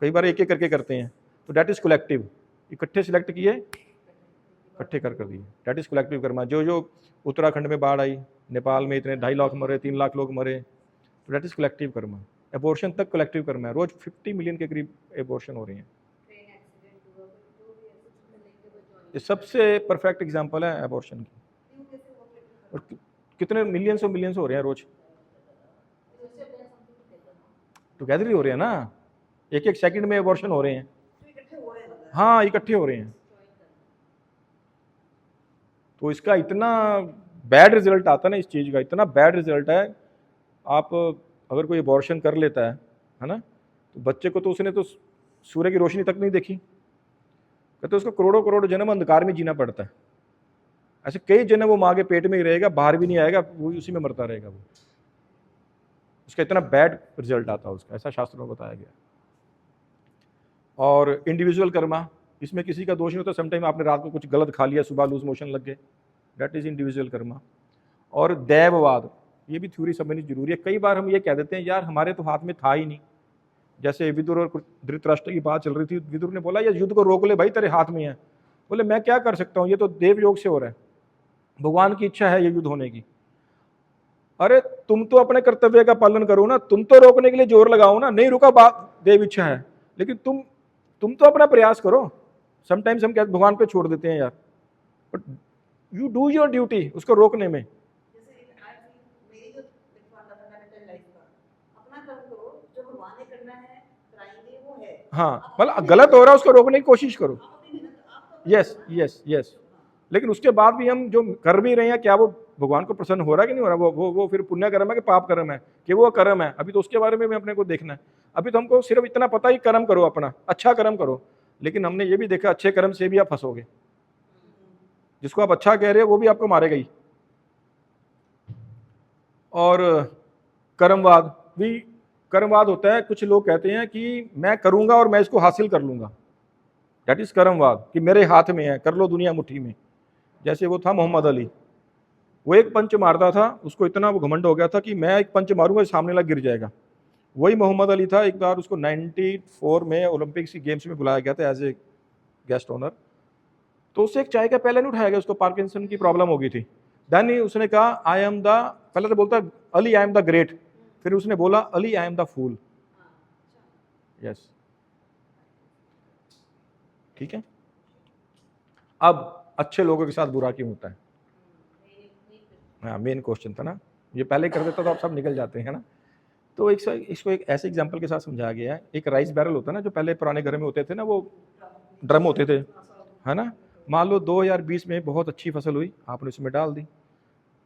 कई बार एक एक करके करते हैं, तो दैट इज कलेक्टिव। इकट्ठे सिलेक्ट किए, इकट्ठे कर दिए, दैट इज कलेक्टिव कर्मा। जो जो उत्तराखंड में बाढ़ आई, नेपाल में इतने 2.5 लाख मरे, 3 लाख लोग मरे, तो that is collective Karma. Abortion तक कलेक्टिव कर्मा है। रोज 50 मिलियन के करीब एबॉर्शन हो रही हैं। ट्रेन एक्सीडेंट हुआ फिर जो भी ऐसे चीजें लेके वो join ये सबसे परफेक्ट एग्जांपल है एबॉर्शन की। क्यों कैसे वो collective और कितने मिलियंस और मिलियंस हो रहे हैं रोज, उससे अपने समथिंग देता ना टुगेदर ही हो रहे हैं ना, एक एक सेकंड में एबॉर्शन हो रहे हैं। जो इकट्ठे हो रहे हैं मतलब हाँ, इकट्ठे हो रहे हैं। ज्वाइन करना तो इसका इतना बैड रिजल्ट आता है ना, इस चीज़ का इतना बैड रिजल्ट है। आप अगर कोई अबॉर्शन कर लेता है ना, तो बच्चे को तो उसने तो सूर्य की रोशनी तक नहीं देखी, कहते उसको करोड़ों करोड़ जन्म अंधकार में जीना पड़ता है। ऐसे कई जन्म वो माँ के पेट में ही रहेगा, बाहर भी नहीं आएगा, वो उसी में मरता रहेगा वो। उसका इतना बैड रिजल्ट आता है उसका, ऐसा शास्त्रों में बताया गया। और इंडिविजुअल कर्मा, इसमें किसी का दोष नहीं होता। समटाइम आपने रात को कुछ गलत खा लिया, सुबह लूज मोशन लग गए, दैट इज इंडिविजुअल कर्मा। और दैववाद, ये भी थ्योरी समझनी जरूरी है। कई बार हम ये कह देते हैं यार हमारे तो हाथ में था ही नहीं। जैसे विदुर और धृतराष्ट्र की बात चल रही थी, विदुर ने बोला यार युद्ध को रोक ले भाई, तेरे हाथ में है। बोले मैं क्या कर सकता हूँ, ये तो देव योग से हो रहा है, भगवान की इच्छा है ये युद्ध होने की। अरे तुम तो अपने कर्तव्य का पालन करो ना, तुम तो रोकने के लिए जोर लगाओ ना, नहीं रुका बात देव इच्छा है, लेकिन तुम तो अपना प्रयास करो। समटाइम्स हम कहते भगवान पे छोड़ देते हैं यार, but you do your duty उसको रोकने में। जैसे आज मेरी जो लिखवाना था मैंने लाइफ का अपना कर्म करो, जो भगवान ने करना है कराएंगे वो है। हाँ, मतलब गलत हो रहा है उसको रोकने की कोशिश करो। आप अपनी मेहनत आप तो यस यस यस, लेकिन उसके बाद भी हम जो कर भी रहे हैं, क्या वो भगवान को प्रसन्न हो रहा है कि नहीं हो रहा? वो फिर पुण्य कर्म है कि पाप कर्म है कि वो कर्म है, अभी तो उसके बारे में भी अपने को देखना है। अभी तो हमको सिर्फ इतना पता ही कर्म करो, अपना अच्छा कर्म करो, लेकिन हमने ये भी देखा अच्छे कर्म से भी आप फंसोगे। जिसको आप अच्छा कह रहे हो वो भी आपको मारेगा ही। और कर्मवाद भी, कर्मवाद होता है, कुछ लोग कहते हैं कि मैं करूंगा और मैं इसको हासिल कर लूंगा, दैट इज कर्मवाद, कि मेरे हाथ में है, कर लो दुनिया मुट्ठी में। जैसे वो था मोहम्मद अली, वो एक पंच मारता था, उसको इतना वो घमंड हो गया था कि मैं एक पंच मारूंगा सामने वाला गिर जाएगा। वही मोहम्मद अली था, एक बार उसको 94 में ओलंपिक्स गेम्स में बुलाया गया था एज ए गेस्ट ऑनर, तो उससे एक चाय का पहले नहीं उठाया गया, उसको पार्किंसन की प्रॉब्लम हो गई थी। देन उसने कहा आई एम द, पहले तो बोलता Ali I am the great, फिर उसने बोला Ali I am the fool. Yes, ठीक है। अब अच्छे लोगों के साथ बुरा क्यों होता है? हाँ, मेन क्वेश्चन था ना, ये पहले कर देता तो आप सब निकल जाते हैं ना। तो इसको एक ऐसे एग्जांपल के साथ समझाया गया है। एक राइस बैरल होता है ना, जो पहले पुराने घर में होते थे ना, वो ड्रम होते थे, है ना। मान लो 2020 में बहुत अच्छी फसल हुई, आपने उसमें डाल दी।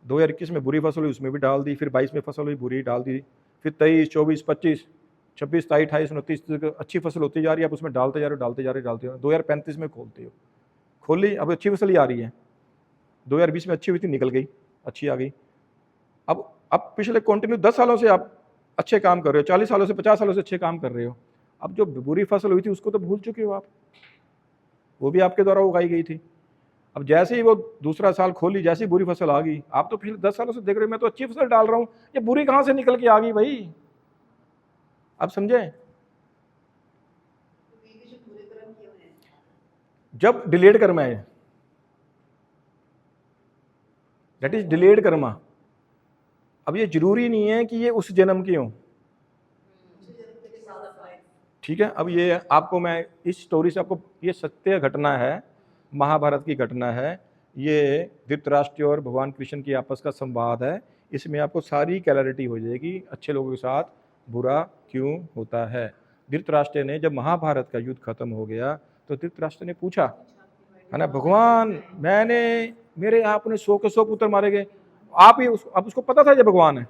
2021 में बुरी फसल हुई, उसमें भी डाल दी। फिर 22 में फसल हुई, बुरी डाल दी। फिर 23, 24, 25, 26, 27, 28, 29 अच्छी फसल होती जा रही है, आप उसमें डालते जा रहे हो, डालते जा रहे हो, डालते हो। 2035 में खोलते हो, खोली, अब अच्छी फसल ही आ रही है। 2020 में अच्छी हुई थी, निकल गई, अच्छी आ गई। अब पिछले कंटिन्यू 10 सालों से आप अच्छे काम कर रहे हो, 40 सालों से 50 सालों से अच्छे काम कर रहे हो। अब जो बुरी फसल हुई थी उसको तो भूल चुके हो आप, वो भी आपके द्वारा उगाई गई थी। अब जैसे ही वो दूसरा साल खोली, जैसे ही बुरी फसल आ गई, आप तो पिछले 10 सालों से देख रहे हो मैं तो अच्छी फसल डाल रहा हूँ, ये बुरी कहाँ से निकल के आ गई भाई? आप समझे? पूरे कर्म किए हुए हैं। जब डिलेड कर्मा है, दैट इज डिलेड कर्मा। अब ये जरूरी नहीं है कि ये उस जन्म के हों, ठीक है। अब ये आपको मैं इस स्टोरी से, आपको ये सत्य घटना है, महाभारत की घटना है, ये धृतराष्ट्र और भगवान कृष्ण की आपस का संवाद है। इसमें आपको सारी क्लैरिटी हो जाएगी अच्छे लोगों के साथ बुरा क्यों होता है। धृतराष्ट्र ने, जब महाभारत का युद्ध खत्म हो गया, तो धृतराष्ट्र ने पूछा, है ना, भगवान मेरे आपने 100 के 100 पुत्र मारे गए, आप ही अब उसको पता था ये भगवान है,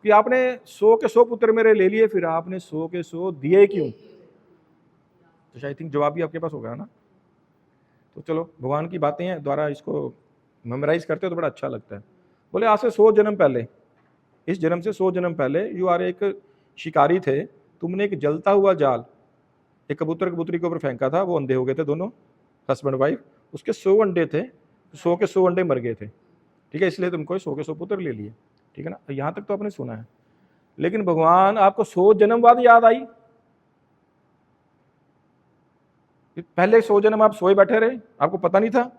कि आपने 100 के 100 पुत्र मेरे ले लिए, फिर आपने 100 के 100 दिए क्यों? तो आई थिंक जवाब भी आपके पास होगा ना। तो चलो, भगवान की बातें हैं, द्वारा इसको मेमोराइज करते हो तो बड़ा अच्छा लगता है। बोले आज से 100 जन्म पहले, इस जन्म से 100 जन्म पहले यू आर एक शिकारी थे, तुमने एक जलता हुआ जाल एक कबूतर कबूतरी के ऊपर फेंका था, वो अंधे हो गए थे दोनों, हस्बैंड वाइफ, उसके 100 अंडे थे, 100 के 100 अंडे मर गए थे, ठीक है, इसलिए तुमको 100 के 100 पुत्र ले लिए, ठीक है ना। यहाँ तक तो आपने सुना है, लेकिन भगवान आपको 100 जन्म बाद याद आई, पहले 100 जन्म आप सोए बैठे रहे, आपको पता नहीं था,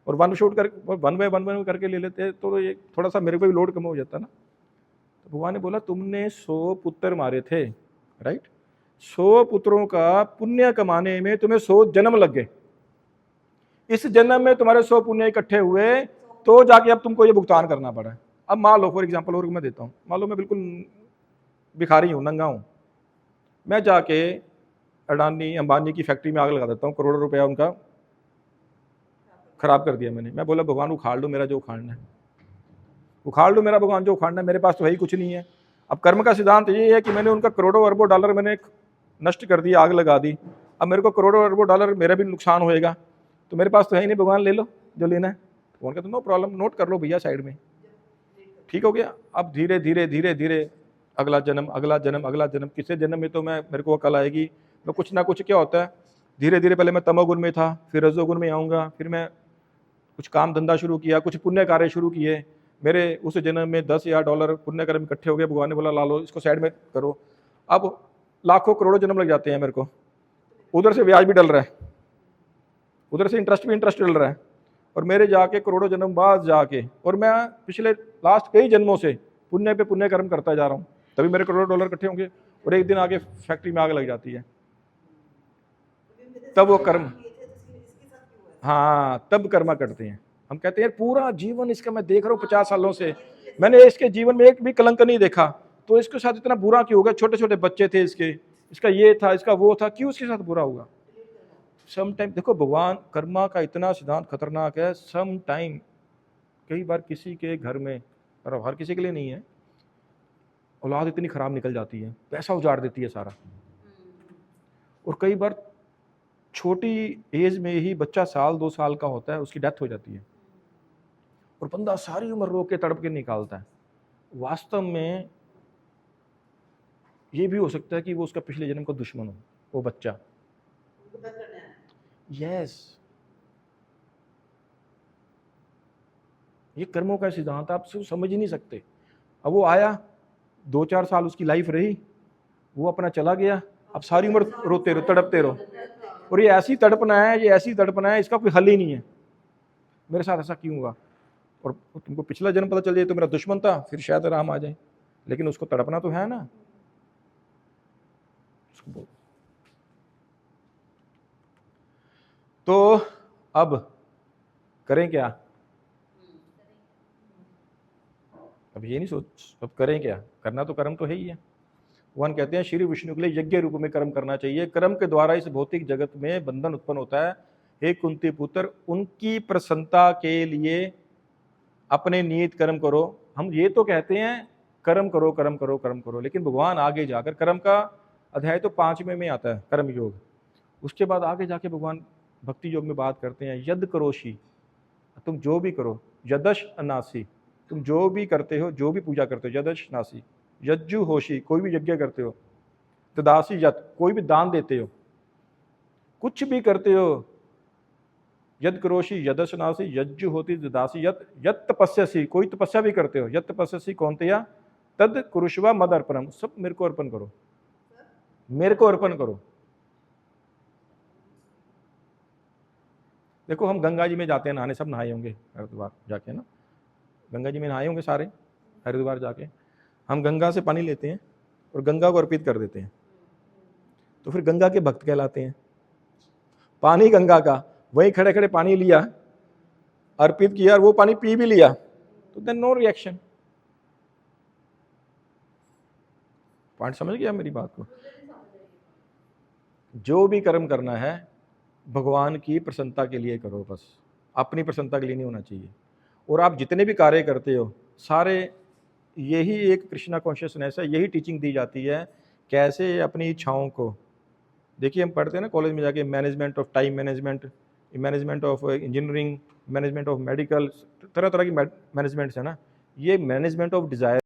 और वन बाय वन करके ले लेते, तो ये थोड़ा सा मेरे को भी लोड कम हो जाता ना। तो भगवान ने बोला तुमने 100 पुत्र मारे थे, राइट, 100 पुत्रों का पुण्य कमाने में तुम्हें 100 जन्म लग गए। इस जन्म में तुम्हारे 100 पुण्य इकट्ठे हुए, तो जाके अब तुमको ये भुगतान करना पड़ा है। अब मान लो फॉर एग्जाम्पल और मैं देता हूँ, मान लो मैं बिल्कुल भिखारी हूँ, नंगा हूँ, मैं जाके अडानी अंबानी की फैक्ट्री में आग लगा देता हूँ, करोड़ों रुपया उनका खराब कर दिया मैंने। मैं बोला भगवान उखाड़ लो मेरा जो उखाड़ना है, उखाड़ लो मेरा भगवान जो उखाड़ना है, मेरे पास तो है ही कुछ नहीं है। अब कर्म का सिद्धांत ये है कि मैंने उनका करोड़ों अरबों डॉलर मैंने नष्ट कर दिया, आग लगा दी, अब मेरे को करोड़ों अरबों डॉलर मेरा भी नुकसान होएगा, तो मेरे पास तो है ही नहीं, भगवान ले लो जो लेना है। भगवान कहते नो प्रॉब्लम, नोट कर लो भैया साइड में, ठीक हो गया। अब धीरे धीरे धीरे धीरे अगला जन्म अगला जन्म अगला जन्म, किसी जन्म में तो मैं मेरे को अकल आएगी, मैं कुछ ना कुछ क्या होता है धीरे धीरे, पहले मैं तमोगुण में था, फिर रजोगुण में आऊँगा, फिर मैं कुछ काम धंधा शुरू किया, कुछ पुण्य कार्य शुरू किए, मेरे उस जन्म में 10,000 डॉलर पुण्य कर्म इकट्ठे हो गए, भगवान ने बोला ला लो इसको साइड में करो। अब लाखों करोड़ों जन्म लग जाते हैं मेरे को, उधर से ब्याज भी डल रहा है, उधर से इंटरेस्ट डल रहा है, और मेरे जाके करोड़ों जन्म बाद जाके, और मैं पिछले लास्ट कई जन्मों से पुण्य पे पुण्य कर्म करता जा रहा हूँ, तभी मेरे करोड़ों डॉलर इकट्ठे होंगे, और एक दिन आगे फैक्ट्री में आग लग जाती है, तब वो कर्म, हाँ तब कर्मा करते हैं। हम कहते हैं पूरा जीवन इसका मैं देख रहा हूँ 50 सालों से, मैंने इसके जीवन में एक भी कलंक नहीं देखा, तो इसके साथ इतना बुरा क्यों होगा? छोटे छोटे बच्चे थे इसके, इसका ये था, इसका वो था, क्यों इसके साथ बुरा होगा? सम टाइम देखो भगवान कर्मा का इतना सिद्धांत खतरनाक है, सम टाइम कई बार किसी के घर में, और हर किसी के लिए नहीं है, औलाद इतनी खराब निकल जाती है, पैसा उजाड़ देती है सारा, और कई बार छोटी एज में ही बच्चा 1-2 साल का होता है, उसकी डेथ हो जाती है, और बंदा सारी उम्र रो के तड़प के निकालता है। वास्तव में ये भी हो सकता है कि वो उसका पिछले जन्म का दुश्मन हो, वो बच्चा। यस, ये कर्मों का सिद्धांत आप सिर्फ समझ ही नहीं सकते। अब वो आया, 2-4 साल उसकी लाइफ रही, वो अपना चला गया, अब सारी उम्र रोते रहो, तड़पते रहो, और ये ऐसी तड़पना है, ये ऐसी तड़पना है, इसका कोई हल ही नहीं है। मेरे साथ ऐसा क्यों हुआ? और तुमको पिछला जन्म पता चल जाए तो मेरा दुश्मन था, फिर शायद आराम आ जाए, लेकिन उसको तड़पना तो है ना, उसको बोल। तो अब करें क्या? अब ये नहीं सोच अब करें क्या, करना तो कर्म तो है ही है। भगवान कहते हैं श्री विष्णु के लिए यज्ञ रूप में कर्म करना चाहिए, कर्म के द्वारा इस भौतिक जगत में बंधन उत्पन्न होता है। हे कुंती पुत्र, उनकी प्रसन्नता के लिए अपने नियत कर्म करो। हम ये तो कहते हैं कर्म करो कर्म करो कर्म करो, लेकिन भगवान आगे जाकर, कर्म का अध्याय तो 5वें में आता है कर्म योग, उसके बाद आगे जाके भगवान भक्ति योग में बात करते हैं यद करोशी, तुम जो भी करो, यदश अनासी, तुम जो भी करते हो, जो भी पूजा करते हो, यदश नासी, यज्जु होशी, कोई भी यज्ञ करते हो, तदासी यत, कोई भी दान देते हो, कुछ भी करते हो, यद करोशी यदश नासी, यज्जु होती तदासी यत, यत तपस्यासी, कोई तपस्या भी करते हो, यत तपस्यासी कौन्तेया तद कुरुष्वा मद अर्पणम, सब मेरे को अर्पण करो, मेरे को अर्पण करो। देखो हम गंगा जी में जाते हैं नहाने, सब नहाए होंगे हरिद्वार जाके ना, गंगा जी में नहाए होंगे सारे हरिद्वार जाके, हम गंगा से पानी लेते हैं और गंगा को अर्पित कर देते हैं, तो फिर गंगा के भक्त कहलाते हैं। पानी गंगा का, वहीं खड़े खड़े पानी लिया, अर्पित किया, और वो पानी पी भी लिया, तो देन नो रिएक्शन। पॉइंट समझ गया मेरी बात को? जो भी कर्म करना है भगवान की प्रसन्नता के लिए करो, बस अपनी प्रसन्नता के लिए नहीं होना चाहिए। और आप जितने भी कार्य करते हो सारे, यही एक कृष्णा कॉन्शियसनेस है, यही टीचिंग दी जाती है कैसे अपनी इच्छाओं को। देखिए हम पढ़ते हैं ना कॉलेज में जाके, management of time management, management of engineering, management of medical, तरह तरह की मैनेजमेंट्स है ना, ये मैनेजमेंट ऑफ डिज़ायर